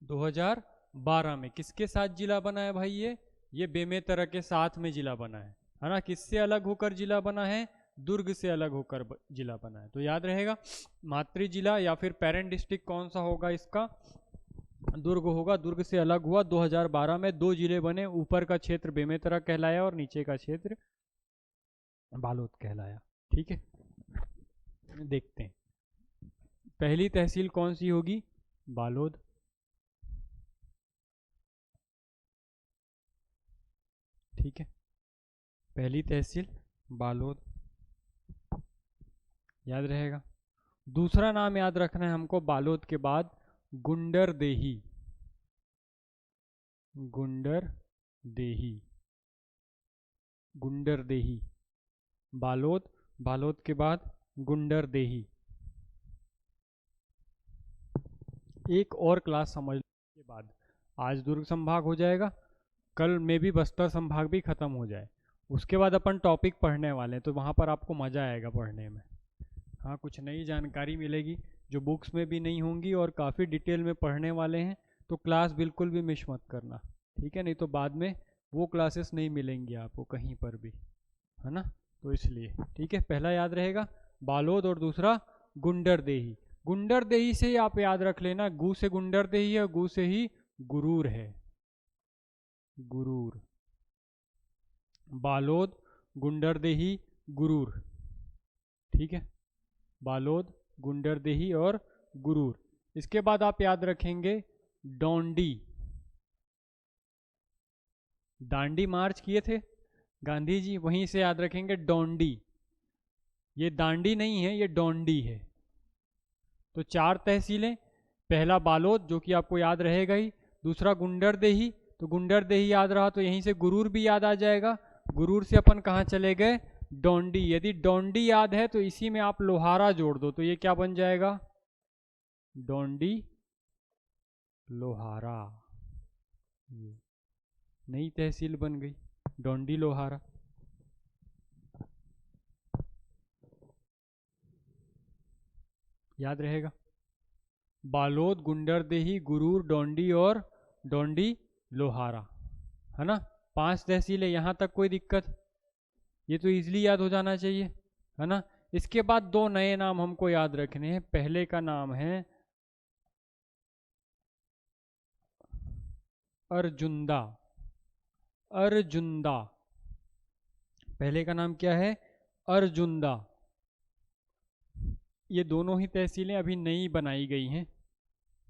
2012 में। किसके साथ जिला बना है भाई? ये बेमेतरा के साथ में जिला बना है ना। किससे अलग होकर जिला बना है? दुर्ग से अलग होकर जिला बना है। तो याद रहेगा, मातृ जिला या फिर पेरेंट डिस्ट्रिक्ट कौन सा होगा इसका? दुर्ग होगा। दुर्ग से अलग हुआ 2012 में। 2 जिले बने, ऊपर का क्षेत्र बेमेतरा कहलाया और नीचे का क्षेत्र बालोद कहलाया। ठीक है, देखते हैं पहली तहसील कौन सी होगी? बालोद। ठीक है, पहली तहसील बालोद, याद रहेगा। दूसरा नाम याद रखना है हमको बालोद के बाद, गुंडरदेही। गुंडरदेही, गुंडरदेही। बालोद, बालोद के बाद गुंडरदेही। एक और क्लास समझ के बाद आज दुर्ग संभाग हो जाएगा, कल में भी बस्तर संभाग भी खत्म हो जाए। उसके बाद अपन टॉपिक पढ़ने वाले हैं, तो वहाँ पर आपको मज़ा आएगा पढ़ने में। हाँ, कुछ नई जानकारी मिलेगी जो बुक्स में भी नहीं होंगी, और काफ़ी डिटेल में पढ़ने वाले हैं। तो क्लास बिल्कुल भी मिस मत करना, ठीक है, नहीं तो बाद में वो क्लासेस नहीं मिलेंगी आपको कहीं पर भी, है ना। तो इसलिए ठीक है, पहला याद रहेगा बालोद और दूसरा गुंडरदेही। गुंडरदेही से ही आप याद रख लेना, गु से गुंडरदेही है, गु से ही गुरूर है। गुरूर, बालोद, गुंडरदेही, गुरूर। ठीक है, बालोद, गुंडरदेही और गुरूर। इसके बाद आप याद रखेंगे डोंडी। दांडी मार्च किए थे गांधी जी, वहीं से याद रखेंगे डोंडी। ये दांडी नहीं है, ये डोंडी है। तो 4 तहसीलें, पहला बालोद जो कि आपको याद रहेगा ही, दूसरा गुंडरदेही, तो गुंडरदेही याद रहा तो यहीं से गुरूर भी याद आ जाएगा। गुरूर से अपन कहाँ चले गए? डोंडी। यदि डोंडी याद है तो इसी में आप लोहारा जोड़ दो, तो ये क्या बन जाएगा? डोंडी लोहारा। ये नई तहसील बन गई, डोंडी लोहारा। याद रहेगा, बालोद, गुंडरदेही, गुरूर, डोंडी और डोंडी लोहारा, है ना। 5 तहसीलें, यहाँ तक कोई दिक्कत? ये तो इजीली याद हो जाना चाहिए, है ना। इसके बाद 2 नए नाम हमको याद रखने हैं। पहले का नाम है अर्जुंदा। अर्जुंदा, पहले का नाम क्या है? अर्जुंदा। ये दोनों ही तहसीलें अभी नई बनाई गई हैं,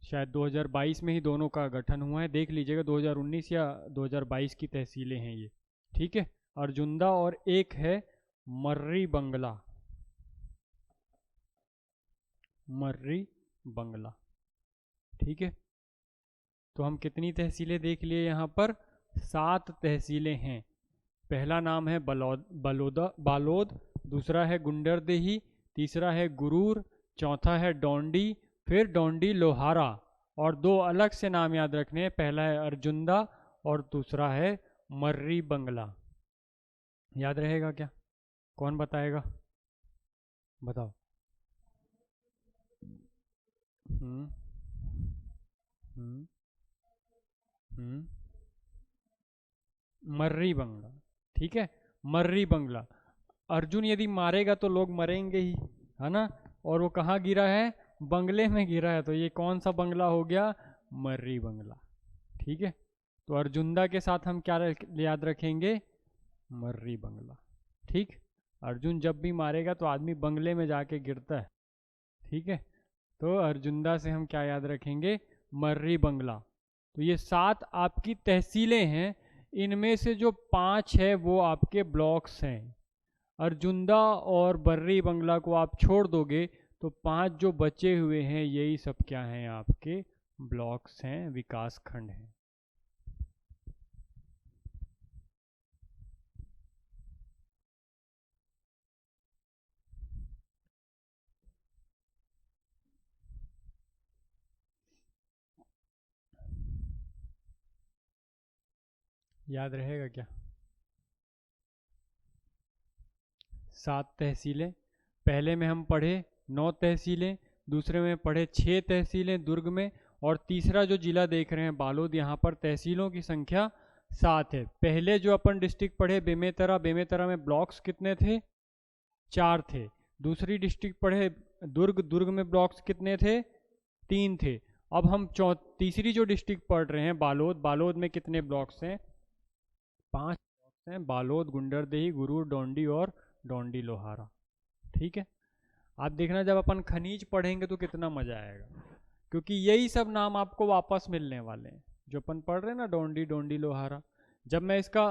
शायद 2022 में ही दोनों का गठन हुआ है। देख लीजिएगा 2019 या 2022 की तहसीलें हैं ये, ठीक है। अर्जुंदा और एक है मर्री बंगला। मर्री बंगला। ठीक है, तो हम कितनी तहसीलें देख लिए यहाँ पर? 7 तहसीलें हैं। पहला नाम है बालोद, दूसरा है गुंडरदेही, तीसरा है गुरूर, चौथा है डोंडी, फिर डोंडी लोहारा, और 2 अलग से नाम याद रखने हैं। पहला है अर्जुंदा और दूसरा है मर्री बंगला। याद रहेगा क्या? कौन बताएगा? बताओ। हम्म हम्म हम्म मर्री बंगला। ठीक है, मर्री बंगला। अर्जुन यदि मारेगा तो लोग मरेंगे ही, है ना? और वो कहाँ गिरा है? बंगले में गिरा है। तो ये कौन सा बंगला हो गया? मर्री बंगला। ठीक है, तो अर्जुंदा के साथ हम क्या याद रखेंगे? मर्री बंगला। ठीक, अर्जुन जब भी मारेगा तो आदमी बंगले में जाके गिरता है। ठीक है, तो अर्जुंदा से हम क्या याद रखेंगे? मर्री बंगला। तो ये 7 आपकी तहसीलें हैं। इनमें से जो 5 है वो आपके ब्लॉक्स हैं। अर्जुंदा और बर्री बंगला को आप छोड़ दोगे तो 5 जो बचे हुए हैं यही सब क्या हैं? आपके ब्लॉक्स हैं, विकास खंड हैं। याद रहेगा क्या? 7 तहसीलें। पहले में हम पढ़े 9 तहसीलें, दूसरे में पढ़े 6 तहसीलें दुर्ग में, और तीसरा जो जिला देख रहे हैं बालोद, यहाँ पर तहसीलों की संख्या 7 है। पहले जो अपन डिस्ट्रिक्ट पढ़े बेमेतरा, बेमेतरा में ब्लॉक्स कितने थे? 4 थे। दूसरी डिस्ट्रिक्ट पढ़े दुर्ग, दुर्ग में ब्लॉक्स कितने थे? 3 थे। अब हम तीसरी जो डिस्ट्रिक्ट पढ़ रहे हैं बालोद, बालोद में कितने ब्लॉक्स हैं? 5 ब्लॉक्स हैं, बालोद, गुंडरदेही, गुरूर, डोंडी और डोंडी लोहारा। ठीक है, आप देखना जब अपन खनिज पढ़ेंगे तो कितना मजा आएगा, क्योंकि यही सब नाम आपको वापस मिलने वाले हैं जो अपन पढ़ रहे हैं ना, डोंडी, डोंडी लोहारा। जब मैं इसका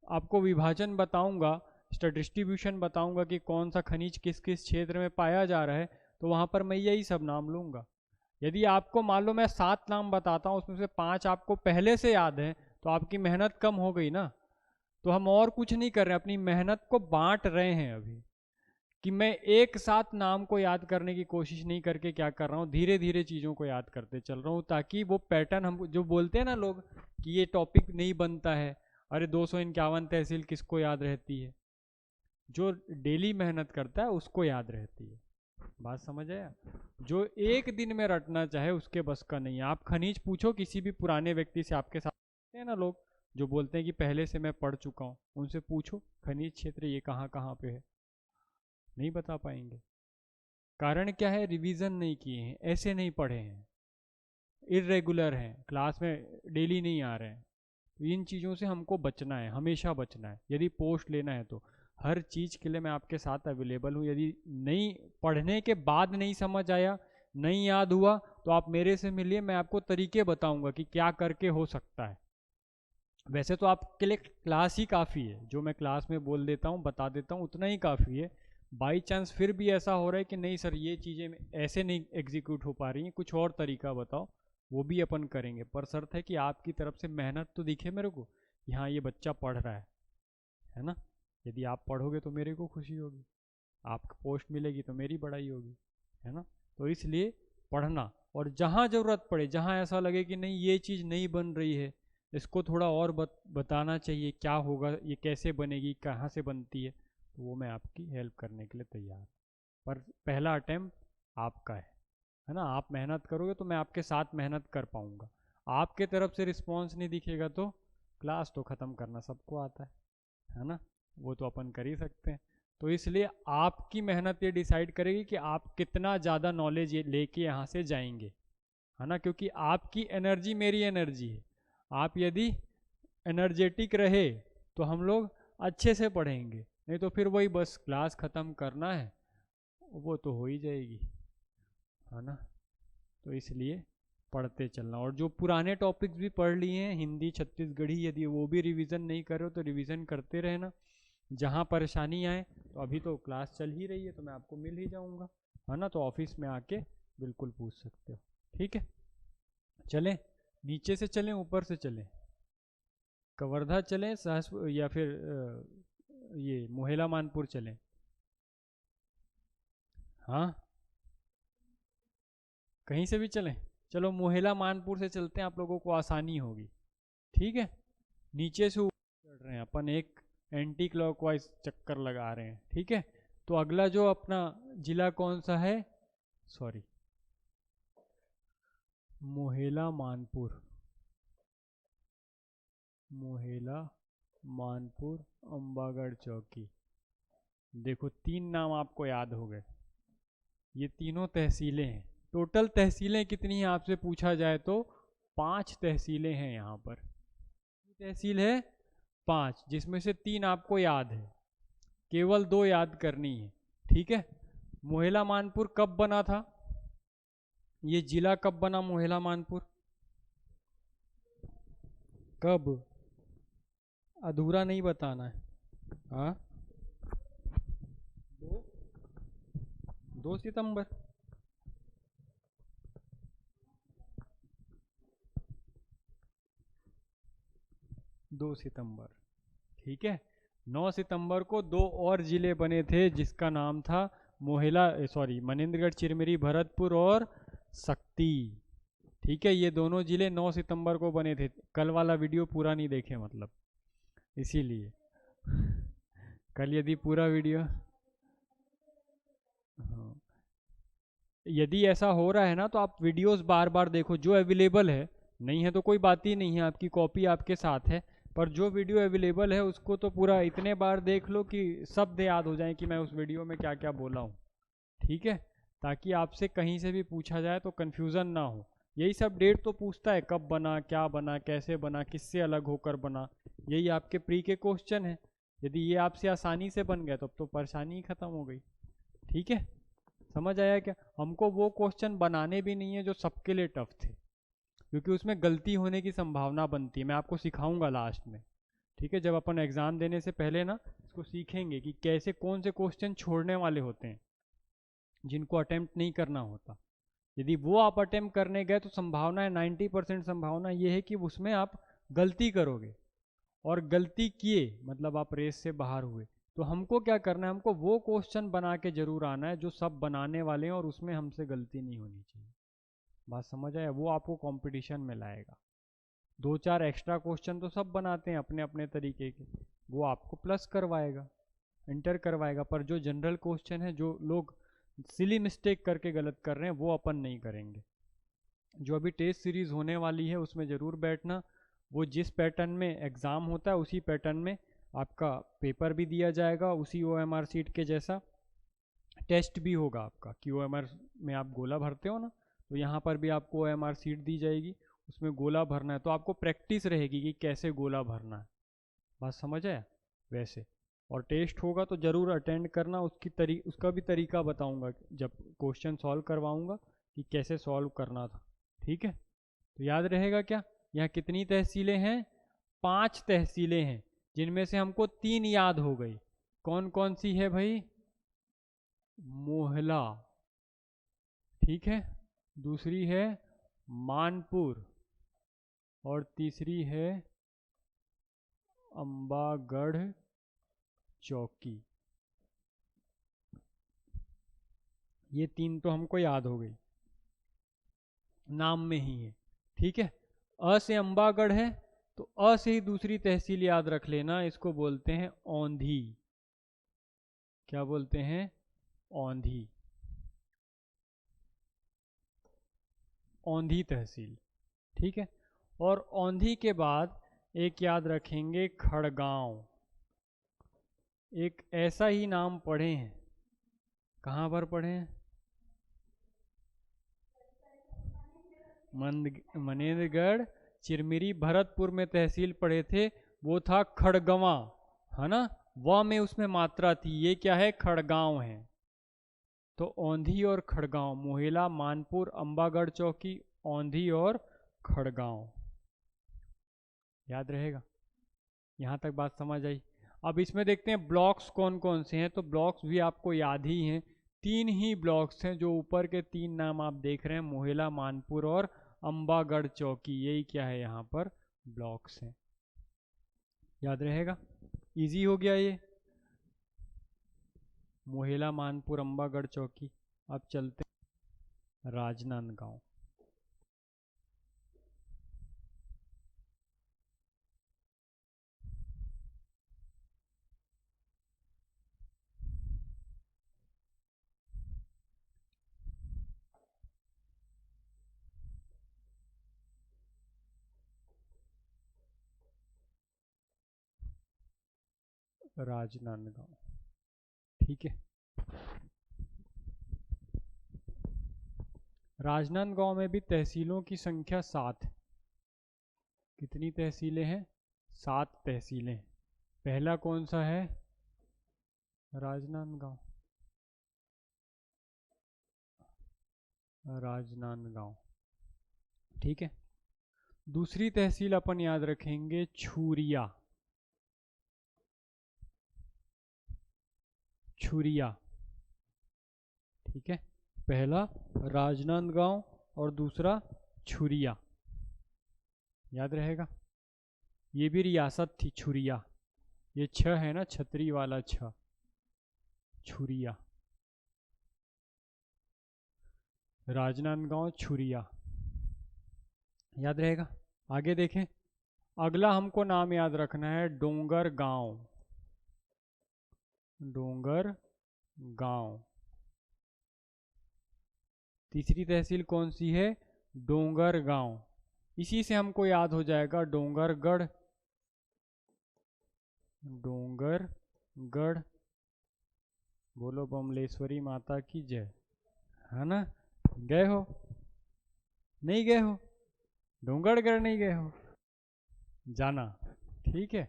आपको विभाजन बताऊंगा, इसका डिस्ट्रीब्यूशन बताऊंगा कि कौन सा खनिज किस किस क्षेत्र में पाया जा रहा है, तो वहां पर मैं यही सब नाम लूंगा। यदि आपको मान लो मैं 7 नाम बताता हूँ, उसमें से 5 आपको पहले से याद है, तो आपकी मेहनत कम हो गई ना। तो हम और कुछ नहीं कर रहे, अपनी मेहनत को बांट रहे हैं अभी, कि मैं एक साथ नाम को याद करने की कोशिश नहीं करके क्या कर रहा हूँ, धीरे धीरे चीज़ों को याद करते चल रहा हूँ, ताकि वो पैटर्न हम जो बोलते हैं ना लोग कि ये टॉपिक नहीं बनता है, अरे 251 तहसील किसको याद रहती है? जो डेली मेहनत करता है उसको याद रहती है। बात समझ आया? जो एक दिन में रटना चाहे उसके बस का नहीं है। आप खनिज पूछो किसी भी पुराने व्यक्ति से, आपके साथ है ना लोग जो बोलते हैं कि पहले से मैं पढ़ चुका हूँ, उनसे पूछो खनिज क्षेत्र ये कहाँ कहाँ पे है, नहीं बता पाएंगे। कारण क्या है? रिवीजन नहीं किए हैं, ऐसे नहीं पढ़े हैं, इरेगुलर हैं, क्लास में डेली नहीं आ रहे हैं। तो इन चीज़ों से हमको बचना है, हमेशा बचना है। यदि पोस्ट लेना है तो हर चीज़ के लिए मैं आपके साथ अवेलेबल हूँ। यदि नहीं पढ़ने के बाद नहीं समझ आया, नहीं याद हुआ, तो आप मेरे से मिलिए, मैं आपको तरीके बताऊंगा कि क्या करके हो सकता है। वैसे तो आपके लिए क्लास ही काफ़ी है, जो मैं क्लास में बोल देता हूँ बता देता हूँ उतना ही काफ़ी है। बाई चांस फिर भी ऐसा हो रहा है कि नहीं सर ये चीज़ें ऐसे नहीं एग्जीक्यूट हो पा रही हैं, कुछ और तरीका बताओ, वो भी अपन करेंगे, पर शर्त है कि आपकी तरफ से मेहनत तो दिखे मेरे को कि हाँ ये बच्चा पढ़ रहा है ना? यदि आप पढ़ोगे तो मेरे को खुशी होगी, आपको पोस्ट मिलेगी तो मेरी बड़ाई होगी, है ना? तो इसलिए पढ़ना, और जहाँ ज़रूरत पड़े, जहाँ ऐसा लगे कि नहीं ये चीज़ नहीं बन रही है, इसको थोड़ा और बताना चाहिए, क्या होगा, ये कैसे बनेगी, कहाँ से बनती है, तो वो मैं आपकी हेल्प करने के लिए तैयार। पर पहला अटेम्प्ट आपका है ना? आप मेहनत करोगे तो मैं आपके साथ मेहनत कर पाऊँगा। आपके तरफ से रिस्पॉन्स नहीं दिखेगा तो क्लास तो ख़त्म करना सबको आता है ना? वो तो अपन कर ही सकते हैं। तो इसलिए आपकी मेहनत ये डिसाइड करेगी कि आप कितना ज़्यादा नॉलेज ये लेके यहाँ से जाएंगे, है ना? क्योंकि आपकी एनर्जी मेरी एनर्जी है। आप यदि एनर्जेटिक रहे तो हम लोग अच्छे से पढ़ेंगे, नहीं तो फिर वही बस क्लास ख़त्म करना है, वो तो हो ही जाएगी, है ना? तो इसलिए पढ़ते चलना, और जो पुराने टॉपिक्स भी पढ़ लिए हैं, हिंदी, छत्तीसगढ़ी, यदि वो भी रिवीजन नहीं कर रहे हो तो रिवीजन करते रहना। जहाँ परेशानी आए, तो अभी तो क्लास चल ही रही है तो मैं आपको मिल ही जाऊँगा, है ना, तो ऑफिस में आके बिल्कुल पूछ सकते हो। ठीक है, चलें नीचे से चलें ऊपर से चलें, कवर्धा चलें या फिर ये मोहेला मानपुर चलें? हाँ, कहीं से भी चलें। चलो मोहेला मानपुर से चलते हैं, आप लोगों को आसानी होगी। ठीक है, नीचे से ऊपर चढ़ रहे हैं अपन, एक एंटी क्लॉकवाइज चक्कर लगा रहे हैं। ठीक है, तो अगला जो अपना जिला कौन सा है, सॉरी मोहेला मानपुर, मोहेला मानपुर अंबागढ़ चौकी। देखो 3 नाम आपको याद हो गए, ये तीनों तहसीलें हैं। टोटल तहसीलें कितनी हैं आपसे पूछा जाए तो 5 तहसीलें हैं यहाँ पर। तहसील है 5, जिसमें से 3 आपको याद है, केवल 2 याद करनी है। ठीक है, मोहेला मानपुर कब बना था, ये जिला कब बना मोहेला मानपुर, कब, अधूरा नहीं बताना है। हाँ, 2 सितंबर। 2 सितंबर, ठीक है। 9 सितंबर को 2 और जिले बने थे, जिसका नाम था मोहेला, सॉरी मनेंद्रगढ़, चिरमिरी, भरतपुर और शक्ति। ठीक है, ये दोनों जिले 9 सितंबर को बने थे। कल वाला वीडियो पूरा नहीं देखे मतलब, इसीलिए कल यदि पूरा वीडियो, हाँ, यदि ऐसा हो रहा है ना तो आप वीडियोस बार बार देखो जो अवेलेबल है, नहीं है तो कोई बात ही नहीं है, आपकी कॉपी आपके साथ है, पर जो वीडियो अवेलेबल है उसको तो पूरा इतने बार देख लो कि शब्द याद हो जाए कि मैं उस वीडियो में क्या क्या बोला हूँ। ठीक है, ताकि आपसे कहीं से भी पूछा जाए तो कन्फ्यूज़न ना हो। यही सब डेट तो पूछता है, कब बना, क्या बना, कैसे बना, किससे अलग होकर बना, यही आपके प्री के क्वेश्चन है। यदि ये आपसे आसानी से बन गया तब तो परेशानी ही खत्म हो गई। ठीक है, समझ आया क्या? हमको वो क्वेश्चन बनाने भी नहीं है जो सबके लिए टफ थे, क्योंकि उसमें गलती होने की संभावना बनती है। मैं आपको सिखाऊंगा लास्ट में। ठीक है, जब अपन एग्ज़ाम देने से पहले ना इसको सीखेंगे कि कैसे कौन से क्वेश्चन छोड़ने वाले होते हैं जिनको अटेम्प्ट नहीं करना होता। यदि वो आप अटेम्प्ट करने गए तो संभावना है 90% संभावना ये है कि उसमें आप गलती करोगे, और गलती किए मतलब आप रेस से बाहर हुए। तो हमको क्या करना है, हमको वो क्वेश्चन बना के जरूर आना है जो सब बनाने वाले हैं और उसमें हमसे गलती नहीं होनी चाहिए। बात समझ आया? वो आपको कंपटीशन में लाएगा। 2-4 एक्स्ट्रा क्वेश्चन तो सब बनाते हैं अपने अपने तरीके के, वो आपको प्लस करवाएगा, इंटर करवाएगा, पर जो जनरल क्वेश्चन है, जो लोग सिली मिस्टेक करके गलत कर रहे हैं, वो अपन नहीं करेंगे। जो अभी टेस्ट सीरीज होने वाली है उसमें ज़रूर बैठना। वो जिस पैटर्न में एग्ज़ाम होता है उसी पैटर्न में आपका पेपर भी दिया जाएगा, उसी OMR सीट के जैसा टेस्ट भी होगा आपका, कि OMR में आप गोला भरते हो ना, तो यहाँ पर भी आपको OMR सीट दी जाएगी, उसमें गोला भरना है, तो आपको प्रैक्टिस रहेगी कि कैसे गोला भरना है। बात समझ आया? वैसे, और टेस्ट होगा तो ज़रूर अटेंड करना, उसका भी तरीका बताऊंगा जब क्वेश्चन सॉल्व करवाऊंगा कि कैसे सॉल्व करना था। ठीक है, तो याद रहेगा क्या? यहाँ कितनी तहसीलें हैं? 5 तहसीलें हैं, जिनमें से हमको 3 याद हो गई। कौन कौन सी है भाई? मोहला, ठीक है, दूसरी है मानपुर, और तीसरी है अंबागढ़ चौकी। ये 3 तो हमको याद हो गई, नाम में ही है। ठीक है, अ से अंबागढ़ है तो अ से ही दूसरी तहसील याद रख लेना, इसको बोलते हैं औंधी। क्या बोलते हैं? औंधी, औंधी तहसील। ठीक है, और औंधी के बाद एक याद रखेंगे खड़गांव। एक ऐसा ही नाम पढ़े हैं, कहाँ पर पढ़े हैं? मनेंद्रगढ़, चिरमिरी, भरतपुर में तहसील पढ़े थे, वो था खड़गवां, है ना, व में उसमें मात्रा थी, ये क्या है? खड़गांव है। तो औंधी और खड़गांव, मोहेला, मानपुर, अंबागढ़ चौकी, औंधी और खड़गांव, याद रहेगा? यहाँ तक बात समझ आई? अब इसमें देखते हैं ब्लॉक्स कौन कौन से हैं, तो ब्लॉक्स भी आपको याद ही हैं, तीन ही ब्लॉक्स हैं जो ऊपर के तीन नाम आप देख रहे हैं, मोहेला, मानपुर और अंबागढ़ चौकी, यही क्या है यहाँ पर ब्लॉक्स हैं। याद रहेगा, इजी हो गया ये, मोहेला, मानपुर, अंबागढ़ चौकी। अब चलते राजनांदगांव। राजनांदगांव, ठीक है। राजनांदगांव में भी तहसीलों की संख्या 7 है। कितनी तहसीलें हैं? 7 तहसीलें। पहला कौन सा है? राजनांदगांव, राजनांदगांव, ठीक है। दूसरी तहसील अपन याद रखेंगे छुरिया, छुरिया, ठीक है। पहला राजनांदगांव और दूसरा छुरिया, याद रहेगा। ये भी रियासत थी छुरिया, ये छ है ना, छतरी वाला छ, छुरिया, राजनांदगांव, छुरिया, याद रहेगा। आगे देखें, अगला हमको नाम याद रखना है डोंगर गांव, डोंगर गांव। तीसरी तहसील कौन सी है? डोंगर गांव। इसी से हमको याद हो जाएगा डोंगरगढ़, डोंगरगढ़, बोलो बमलेश्वरी माता की जय, है ना। गए हो? नहीं गए हो? डोंगरगढ़ नहीं गए हो? जाना, ठीक है,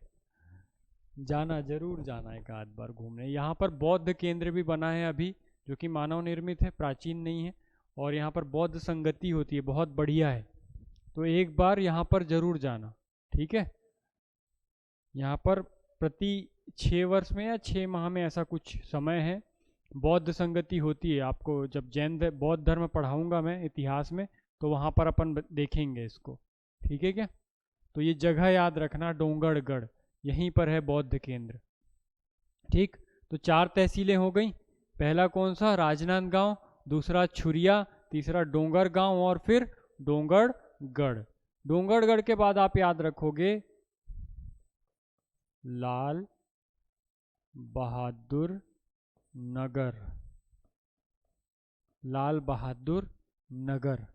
जाना, जरूर जाना एक आध बार घूमने। यहाँ पर बौद्ध केंद्र भी बना है अभी, जो कि मानव निर्मित है, प्राचीन नहीं है, और यहाँ पर बौद्ध संगति होती है, बहुत बढ़िया है। तो एक बार यहाँ पर जरूर जाना, ठीक है। यहाँ पर प्रति 6 वर्ष में या 6 माह में ऐसा कुछ समय है, बौद्ध संगति होती है। आपको जब बौद्ध धर्म पढ़ाऊंगा मैं इतिहास में, तो वहाँ पर अपन देखेंगे इसको, ठीक है क्या। तो ये जगह याद रखना, डोंगरगढ़, यहीं पर है बौद्ध केंद्र, ठीक। तो 4 तहसीलें हो गई। पहला कौन सा? राजनांदगांव, दूसरा छुरिया, तीसरा डोंगरगांव और फिर डोंगरगढ़। डोंगरगढ़ के बाद आप याद रखोगे लाल बहादुर नगर, लाल बहादुर नगर,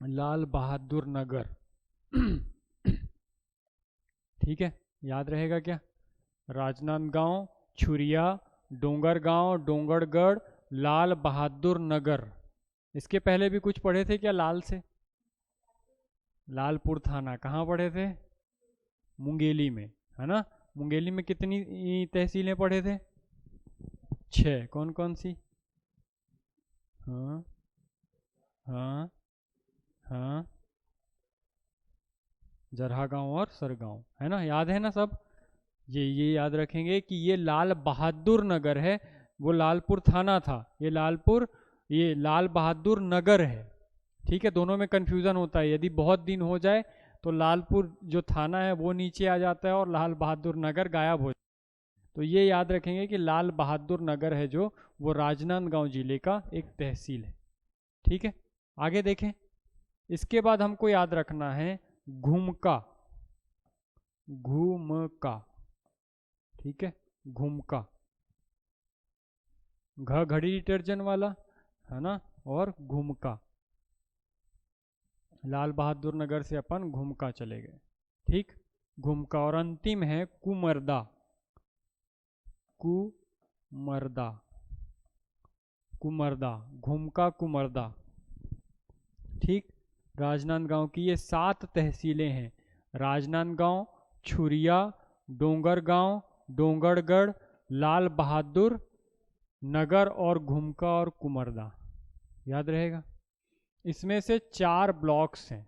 लाल बहादुर नगर, ठीक है। याद रहेगा क्या? राजनांदगांव, छुरिया, डोंगरगांव, डोंगरगढ़, लाल बहादुर नगर। इसके पहले भी कुछ पढ़े थे क्या लाल से? लालपुर थाना कहाँ पढ़े थे? मुंगेली में, है ना। मुंगेली में कितनी तहसीलें पढ़े थे? 6। कौन कौन सी? हाँ हाँ हाँ, जरहा गांव और सरगांव, है ना, याद है ना सब। ये याद रखेंगे कि ये लाल बहादुर नगर है, वो लालपुर थाना था, ये लाल बहादुर नगर है, ठीक है। दोनों में कन्फ्यूजन होता है, यदि बहुत दिन हो जाए तो लालपुर जो थाना है वो नीचे आ जाता है और लाल बहादुर नगर गायब हो जाता है। तो ये याद रखेंगे कि लाल बहादुर नगर है जो, वो राजनांदगांव जिले का एक तहसील है, ठीक है। आगे देखें, इसके बाद हमको याद रखना है घुमका, घुमका, ठीक है, घुमका, घड़ी डिटर्जेंट वाला, है ना, और घुमका। लाल बहादुर नगर से अपन घुमका चले गए, ठीक, घुमका। और अंतिम है कुमरदा, कुमरदा, कुमरदा, घुमका, कुमरदा, ठीक। राजनांदगांव की ये 7 तहसीलें हैं, राजनांदगांव, छुरिया, डोंगरगांव, डोंगरगढ़, लाल बहादुर नगर और घुमका और कुमरदा, याद रहेगा। इसमें से 4 ब्लॉक्स हैं,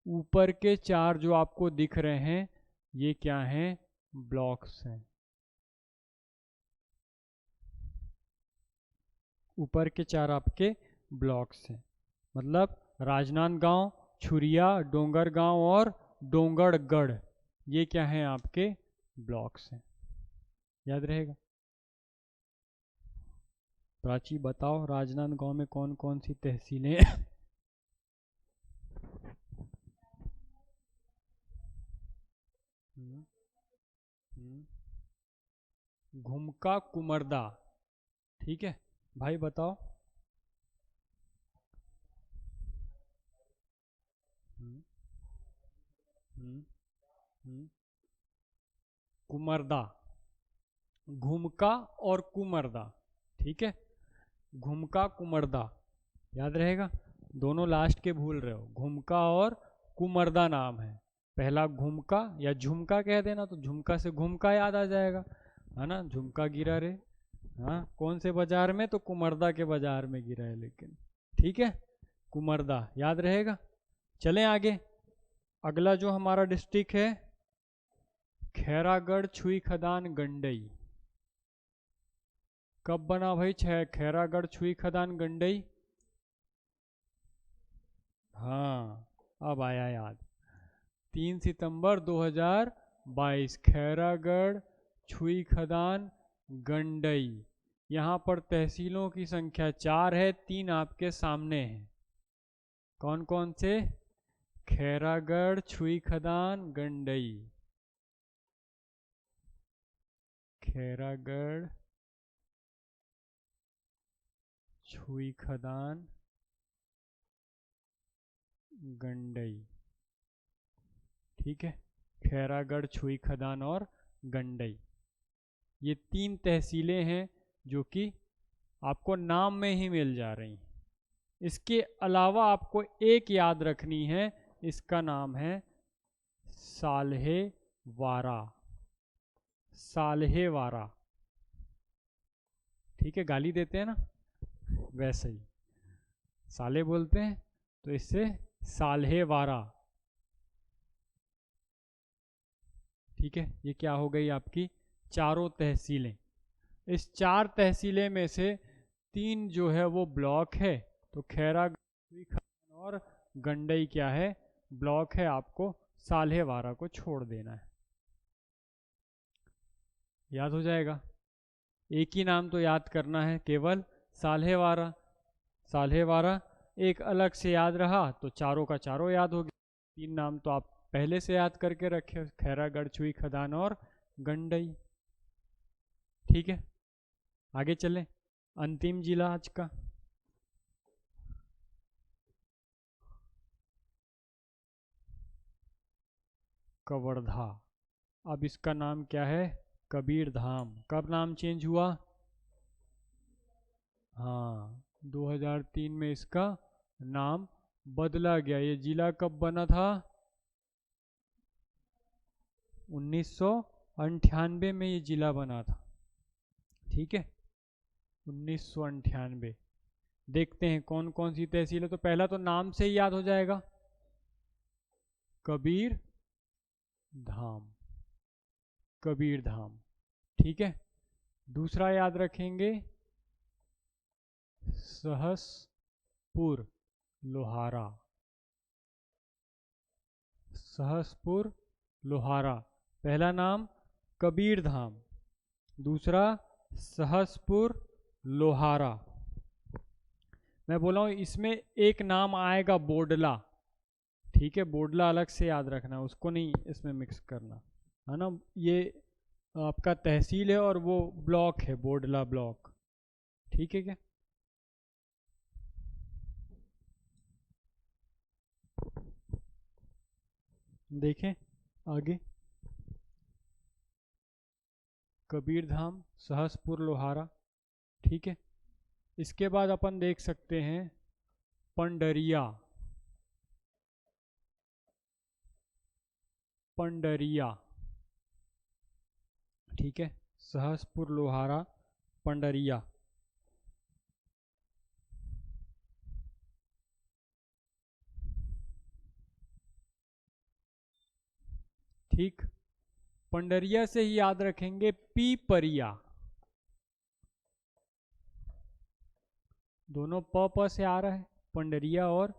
ऊपर के 4 जो आपको दिख रहे हैं ये क्या हैं? ब्लॉक्स हैं, ऊपर के 4 आपके ब्लॉक्स हैं, मतलब राजनांदगांव, छुरिया, डोंगरगांव और डोंगरगढ़, ये क्या हैं आपके ब्लॉक्स हैं। याद रहेगा। प्राची बताओ राजनांदगांव में कौन कौन सी तहसीलें हैं? घुमका, कुमरदा, ठीक है भाई बताओ। हम्म, हम्म, हम्म, कुमरदा, घुमका और कुमरदा, ठीक है, घुमका कुमरदा, याद रहेगा। दोनों लास्ट के भूल रहे हो, घुमका और कुमरदा नाम है। पहला घुमका या झुमका कह देना तो झुमका से घुमका याद आ जाएगा, है ना, झुमका गिरा रे, हाँ कौन से बाजार में, तो कुमरदा के बाजार में गिरा है लेकिन, ठीक है, कुमरदा याद रहेगा। चलें आगे। अगला जो हमारा डिस्ट्रिक्ट है खैरागढ़ छुई खदान गंडई, कब बना भाई खैरागढ़ छुई खदान गंडई? हाँ अब आया याद, 3 सितंबर 2022, खैरागढ़ छुई खदान गंडई। यहाँ पर तहसीलों की संख्या 4 है, 3 आपके सामने हैं। कौन कौन से? खैरागढ़ छुई खदान गंडई, खैरागढ़ छुई खदान गंडई, ठीक है, खैरागढ़ छुई खदान और गंडई, ये 3 तहसीलें हैं जो कि आपको नाम में ही मिल जा रही हैं। इसके अलावा आपको एक याद रखनी है, इसका नाम है साल्हेवारा, साल्हेवारा, ठीक है, गाली देते हैं ना वैसे ही साले बोलते हैं, तो इससे साल्हेवारा, ठीक है। ये क्या हो गई आपकी चारों तहसीलें। इस 4 तहसीलें में से 3 जो है वो ब्लॉक है, तो खैरागढ़ और गंडई क्या है ब्लॉक है, आपको साल्हेवारा को छोड़ देना है, याद हो जाएगा। एक ही नाम तो याद करना है केवल, साल्हेवारा, साल्हेवारा एक अलग से याद रहा तो चारों का चारों याद हो गया। 3 नाम तो आप पहले से याद करके रखे, खैरागढ़ छुई खदान और गंडई, ठीक है। आगे चलें, अंतिम जिला आज का कवर्धा। अब इसका नाम क्या है? कबीर धाम। कब नाम चेंज हुआ? हाँ 2003 में इसका नाम बदला गया। ये जिला कब बना था? 1998 में ये जिला बना था, ठीक है, 1998। देखते हैं कौन कौन सी तहसील है, तो पहला तो नाम से ही याद हो जाएगा, कबीर धाम, कबीर धाम, ठीक है। दूसरा याद रखेंगे सहसपुर लोहारा, सहसपुर लोहारा, पहला नाम कबीर धाम, दूसरा सहसपुर लोहारा। मैं बोला हूँ इसमें एक नाम आएगा बोडला, ठीक है, बोडला अलग से याद रखना, उसको नहीं इसमें मिक्स करना, है ना। ये आपका तहसील है और वो ब्लॉक है, बोडला ब्लॉक, ठीक है क्या। देखें आगे, कबीर धाम, सहसपुर लोहारा, ठीक है। इसके बाद अपन देख सकते हैं पंडरिया, पंडरिया, ठीक है, सहसपुर लोहारा पंडरिया, ठीक। पंडरिया से ही याद रखेंगे पीपरिया, दोनों प से आ रहा है, पंडरिया और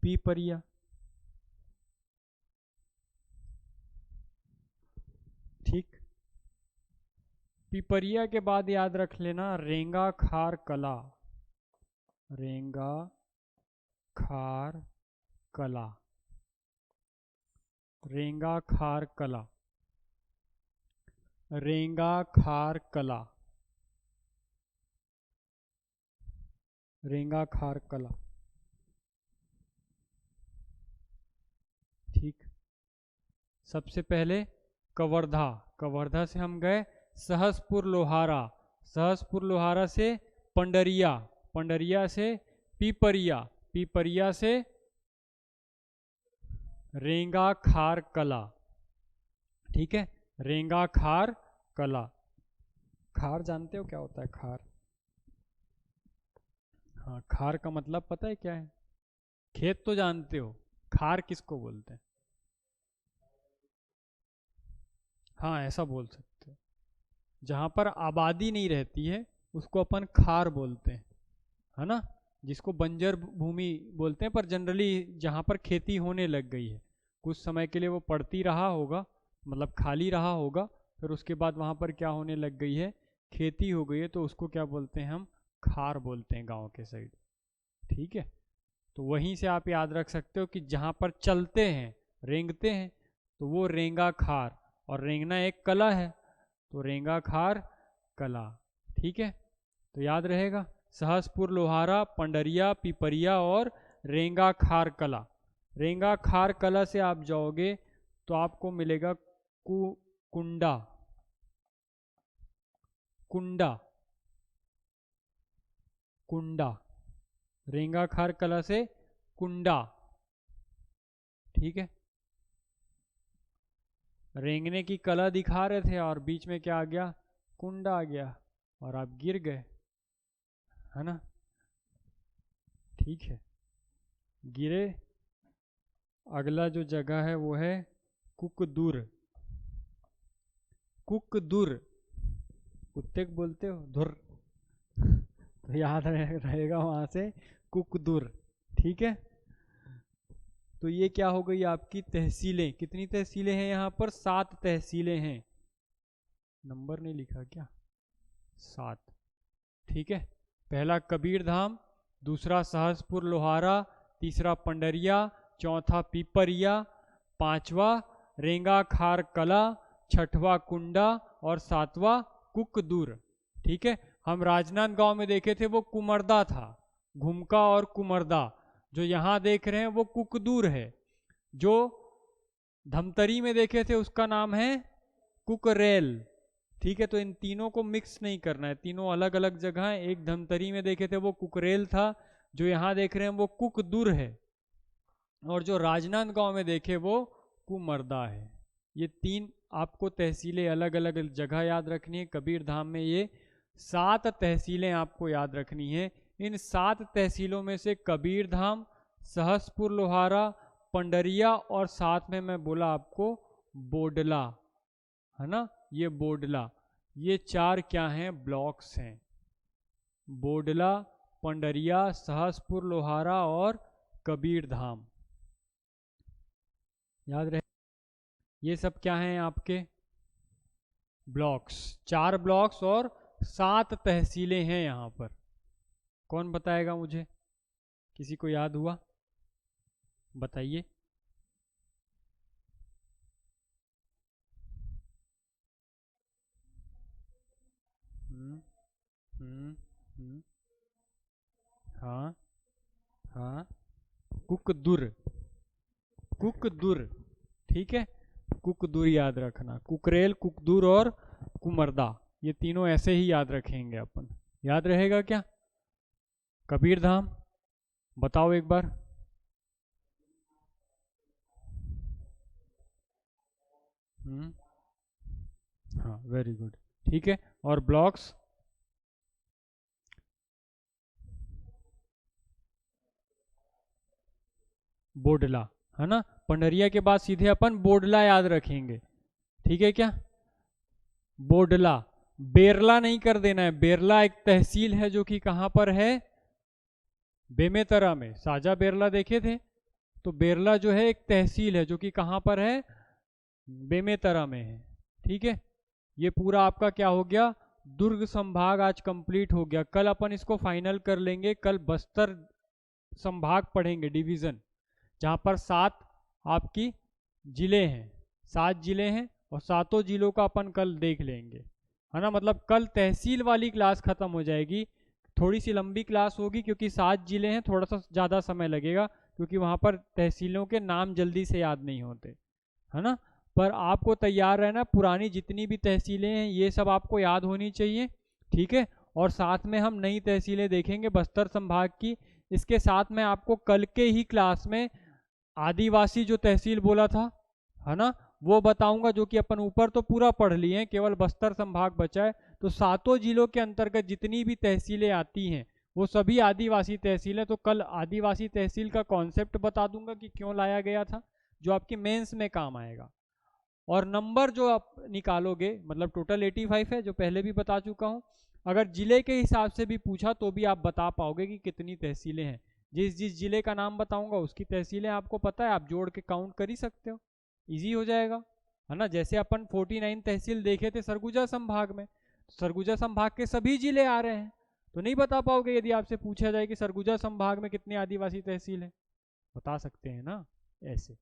पीपरिया। ठीक, पीपरिया के बाद याद रख लेना रेंगा खार कला। रेंगा खार कला, रेंगा खार कला, रेंगा खार कला, रेंगा खार कला। ठीक, सबसे पहले कवर्धा, कवर्धा से हम गए सहसपुर लोहारा, सहसपुर लोहारा से पंडरिया, पंडरिया से पीपरिया, पीपरिया से रेंगा खार कला। ठीक है, रेंगा खार कला। खार जानते हो क्या होता है खार? हाँ, खार का मतलब पता है क्या है? खेत तो जानते हो, खार किसको बोलते हैं? हाँ, ऐसा बोल सकते हो। जहाँ पर आबादी नहीं रहती है उसको अपन खार बोलते हैं, है ना, जिसको बंजर भूमि बोलते हैं। पर जनरली जहाँ पर खेती होने लग गई है, कुछ समय के लिए वो पड़ती रहा होगा, मतलब खाली रहा होगा, फिर उसके बाद वहाँ पर क्या होने लग गई है, खेती हो गई है, तो उसको क्या बोलते हैं हम? खार बोलते हैं गाँव के साइड। ठीक है, तो वहीं से आप याद रख सकते हो कि जहाँ पर चलते हैं, रेंगते हैं, तो वो रेंगा खार, और रेंगना एक कला है, तो रेंगा खार कला। ठीक है, तो याद रहेगा सहसपुर लोहारा, पंडरिया, पिपरिया और रेंगा खार कला। रेंगा खार कला से आप जाओगे तो आपको मिलेगा कुंडा, कुंडा, कुंडा, रेंगा खार कला से कुंडा। ठीक है, रेंगने की कला दिखा रहे थे और बीच में क्या आ गया? कुंडा आ गया और आप गिर गए, है ना। ठीक है, गिरे। अगला जो जगह है वो है कुकदुर, कुकदुर, कुत्ते को बोलते हो धुर, तो याद रहेगा वहां से कुकदुर। ठीक है, तो ये क्या हो गई आपकी तहसीलें? कितनी तहसीलें हैं यहाँ पर? 7 तहसीलें हैं। नंबर नहीं लिखा क्या? 7। ठीक है, पहला कबीर धाम, दूसरा सहसपुर लोहारा, तीसरा पंडरिया, चौथा पीपरिया, पांचवा रेंगा खार कला, छठवा कुंडा और सातवां कुकदूर। ठीक है, हम राजनांदगांव में देखे थे वो कुमरदा था, घुमका और कुमरदा। जो यहाँ देख रहे हैं वो कुकदूर है। जो धमतरी में देखे थे उसका नाम है कुकरेल। ठीक है, तो इन तीनों को मिक्स नहीं करना है, तीनों अलग अलग जगह हैं। एक धमतरी में देखे थे वो कुकरेल था, जो यहाँ देख रहे हैं वो कुकदुर है, और जो राजनांदगांव में देखे वो कुमरदा है। ये 3 आपको तहसीलें अलग अलग जगह याद रखनी है। कबीर धाम में ये 7 तहसीलें आपको याद रखनी है। इन 7 तहसीलों में से कबीर धाम, सहसपुर लोहारा, पंडरिया और साथ में मैं बोला आपको बोडला, है ना, ये बोडला, ये 4 क्या हैं? ब्लॉक्स हैं। बोडला, पंडरिया, सहसपुर लोहारा और कबीर धाम। याद रहे, ये सब क्या हैं आपके? ब्लॉक्स। 4 ब्लॉक्स और 7 तहसीलें हैं यहाँ पर। कौन बताएगा मुझे? किसी को याद हुआ? बताइए। हम्म हम्म हम्म, हाँ हाँ, कुकदुर, कुकदुर। ठीक है, कुकदुर याद रखना। कुकरेल, कुकदुर और कुमरदा, ये तीनों ऐसे ही याद रखेंगे अपन। याद रहेगा क्या? कबीर धाम बताओ एक बार। हम्म, हाँ, वेरी गुड। ठीक है, और ब्लॉक्स? बोडला, है ना। पंडरिया के बाद सीधे अपन बोडला याद रखेंगे। ठीक है क्या? बोडला, बेरला नहीं कर देना है। बेरला एक तहसील है जो कि कहाँ पर है? बेमेतरा में साजा बेरला देखे थे, तो बेरला जो है एक तहसील है जो कि कहाँ पर है, बेमेतरा में है। ठीक है, ये पूरा आपका क्या हो गया, दुर्ग संभाग आज कंप्लीट हो गया। कल अपन इसको फाइनल कर लेंगे, कल बस्तर संभाग पढ़ेंगे, डिवीजन, जहाँ पर 7 आपकी जिले हैं, 7 जिले हैं और 7 जिलों का अपन कल देख लेंगे, है ना। मतलब कल तहसील वाली क्लास खत्म हो जाएगी। थोड़ी सी लंबी क्लास होगी क्योंकि 7 जिले हैं, थोड़ा सा ज़्यादा समय लगेगा क्योंकि वहाँ पर तहसीलों के नाम जल्दी से याद नहीं होते, है ना। पर आपको तैयार रहना, पुरानी जितनी भी तहसीलें हैं ये सब आपको याद होनी चाहिए। ठीक है, और साथ में हम नई तहसीलें देखेंगे बस्तर संभाग की। इसके साथ में आपको कल के ही क्लास में आदिवासी जो तहसील बोला था, है ना, वो बताऊंगा, जो कि अपन ऊपर तो पूरा पढ़ लिए हैं, केवल बस्तर संभाग बचा है। तो 7 जिलों के अंतर्गत जितनी भी तहसीलें आती हैं वो सभी आदिवासी तहसील है। तो कल आदिवासी तहसील का कॉन्सेप्ट बता दूंगा कि क्यों लाया गया था, जो आपके मेंस में काम आएगा। और नंबर जो आप निकालोगे, मतलब टोटल 85 है जो पहले भी बता चुका हूँ। अगर जिले के हिसाब से भी पूछा तो भी आप बता पाओगे कि कितनी तहसीलें हैं। जिस जिस जिले का नाम बताऊंगा उसकी तहसीलें आपको पता है, आप जोड़ के काउंट कर ही सकते हो, इजी हो जाएगा, है ना। जैसे अपन 49 तहसील देखे थे सरगुजा संभाग में, सरगुजा संभाग के सभी जिले आ रहे हैं, तो नहीं बता पाओगे यदि आपसे पूछा जाए कि सरगुजा संभाग में कितनी आदिवासी तहसील है, बता सकते हैं ना ऐसे।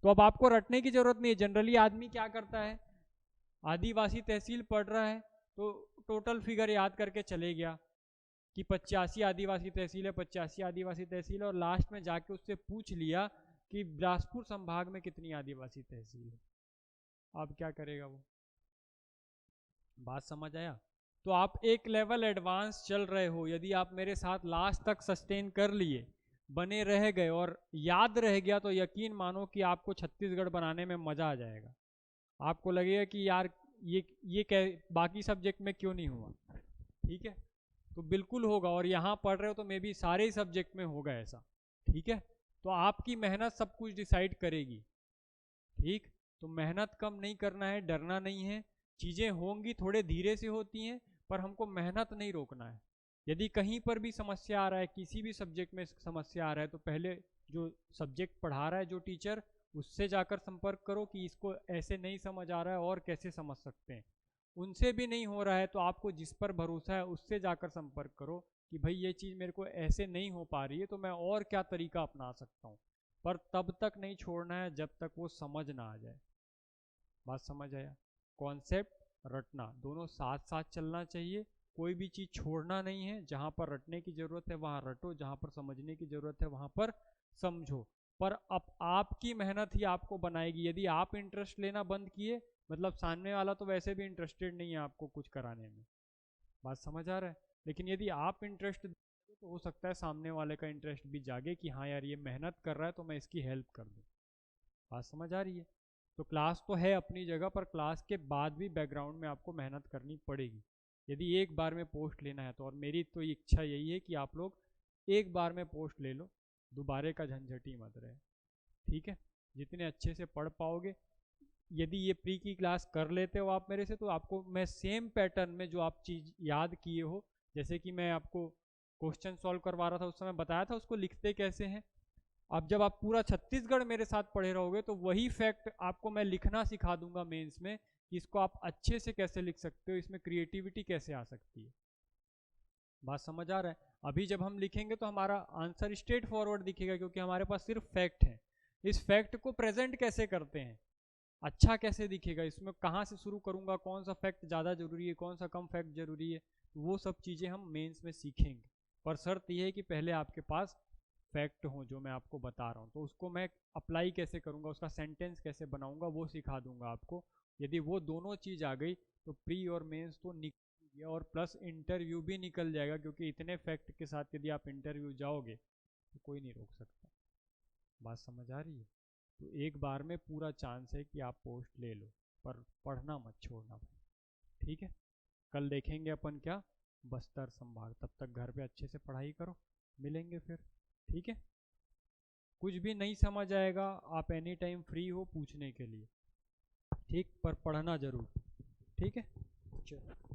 तो अब आपको रटने की जरूरत नहीं है। जनरली आदमी क्या करता है, आदिवासी तहसील पढ़ रहा है तो टोटल फिगर याद करके चले गया कि 85 आदिवासी तहसील है, 85 आदिवासी तहसील है, और लास्ट में जाके उससे पूछ लिया कि बिलासपुर संभाग में कितनी आदिवासी तहसील है। अब क्या करेगा वो, बात समझ आया। तो आप एक लेवल एडवांस चल रहे हो, यदि आप मेरे साथ लास्ट तक सस्टेन कर लिए, बने रह गए और याद रह गया, तो यकीन मानो कि आपको छत्तीसगढ़ बनाने में मजा आ जाएगा। आपको लगेगा कि यार ये बाकी सब्जेक्ट में क्यों नहीं हुआ। ठीक है, तो बिल्कुल होगा, और यहाँ पढ़ रहे हो तो मे बी सारे ही सब्जेक्ट में होगा ऐसा। ठीक है, तो आपकी मेहनत सब कुछ डिसाइड करेगी। ठीक, तो मेहनत कम नहीं करना है, डरना नहीं है। चीज़ें होंगी, थोड़े धीरे से होती हैं, पर हमको मेहनत नहीं रोकना है। यदि कहीं पर भी समस्या आ रहा है, किसी भी सब्जेक्ट में समस्या आ रहा है, तो पहले जो सब्जेक्ट पढ़ा रहा है जो टीचर, उससे जाकर संपर्क करो कि इसको ऐसे नहीं समझ आ रहा है और कैसे समझ सकते हैं। उनसे भी नहीं हो रहा है तो आपको जिस पर भरोसा है उससे जाकर संपर्क करो कि भाई ये चीज़ मेरे को ऐसे नहीं हो पा रही है, तो मैं और क्या तरीका अपना सकता हूँ। पर तब तक नहीं छोड़ना है जब तक वो समझ ना आ जाए। बात समझ आया। कॉन्सेप्ट रटना दोनों साथ साथ चलना चाहिए, कोई भी चीज़ छोड़ना नहीं है। जहाँ पर रटने की ज़रूरत है वहाँ रटो, जहाँ पर समझने की ज़रूरत है वहाँ पर समझो। पर अब आपकी मेहनत ही आपको बनाएगी। यदि आप इंटरेस्ट लेना बंद किए, मतलब सामने वाला तो वैसे भी इंटरेस्टेड नहीं है आपको कुछ कराने में, बात समझ आ रहा है। लेकिन यदि आप इंटरेस्ट तो हो सकता है सामने वाले का इंटरेस्ट भी जागे कि हाँ यार ये मेहनत कर रहा है तो मैं इसकी हेल्प कर दूँ। बात समझ आ रही है। तो क्लास तो है अपनी जगह, पर क्लास के बाद भी बैकग्राउंड में आपको मेहनत करनी पड़ेगी यदि एक बार में पोस्ट लेना है तो। और मेरी तो इच्छा यही है कि आप लोग एक बार में पोस्ट ले लो, दोबारे का झंझट ही मत रहे। ठीक है, जितने अच्छे से पढ़ पाओगे, यदि ये प्री की क्लास कर लेते हो आप मेरे से, तो आपको मैं सेम पैटर्न में जो आप चीज़ याद किए हो, जैसे कि मैं आपको क्वेश्चन सॉल्व करवा रहा था उस समय बताया था उसको लिखते कैसे हैं। अब जब आप पूरा छत्तीसगढ़ मेरे साथ पढ़े रहोगे तो वही फैक्ट आपको मैं लिखना सिखा दूंगा मेंस में, कि इसको आप अच्छे से कैसे लिख सकते हो, इसमें क्रिएटिविटी कैसे आ सकती है। बात समझ आ रहा है। अभी जब हम लिखेंगे तो हमारा आंसर स्ट्रेट फॉरवर्ड दिखेगा क्योंकि हमारे पास सिर्फ फैक्ट है। इस फैक्ट को प्रेजेंट कैसे करते हैं, अच्छा कैसे दिखेगा, इसमें कहाँ से शुरू करूँगा, कौन सा फैक्ट ज़्यादा जरूरी है, कौन सा कम फैक्ट जरूरी है, वो सब चीज़ें हम मेंस में सीखेंगे। पर शर्त यह है कि पहले आपके पास फैक्ट हो जो मैं आपको बता रहा हूँ, तो उसको मैं अप्लाई कैसे करूँगा, उसका सेंटेंस कैसे बनाऊँगा वो सिखा दूंगा आपको। यदि वो दोनों चीज़ आ गई तो प्री और मेंस तो निकल गया, और प्लस इंटरव्यू भी निकल जाएगा, क्योंकि इतने फैक्ट के साथ यदि आप इंटरव्यू जाओगे तो कोई नहीं रोक सकता। बात समझ आ रही है। तो एक बार में पूरा चांस है कि आप पोस्ट ले लो, पर पढ़ना मत छोड़ना भाई। ठीक है, कल देखेंगे अपन क्या, बस्तर संभाग। तब तक घर पे अच्छे से पढ़ाई करो, मिलेंगे फिर। ठीक है, कुछ भी नहीं समझ आएगा आप एनी टाइम फ्री हो पूछने के लिए। ठीक, पर पढ़ना जरूर। ठीक है, चलो।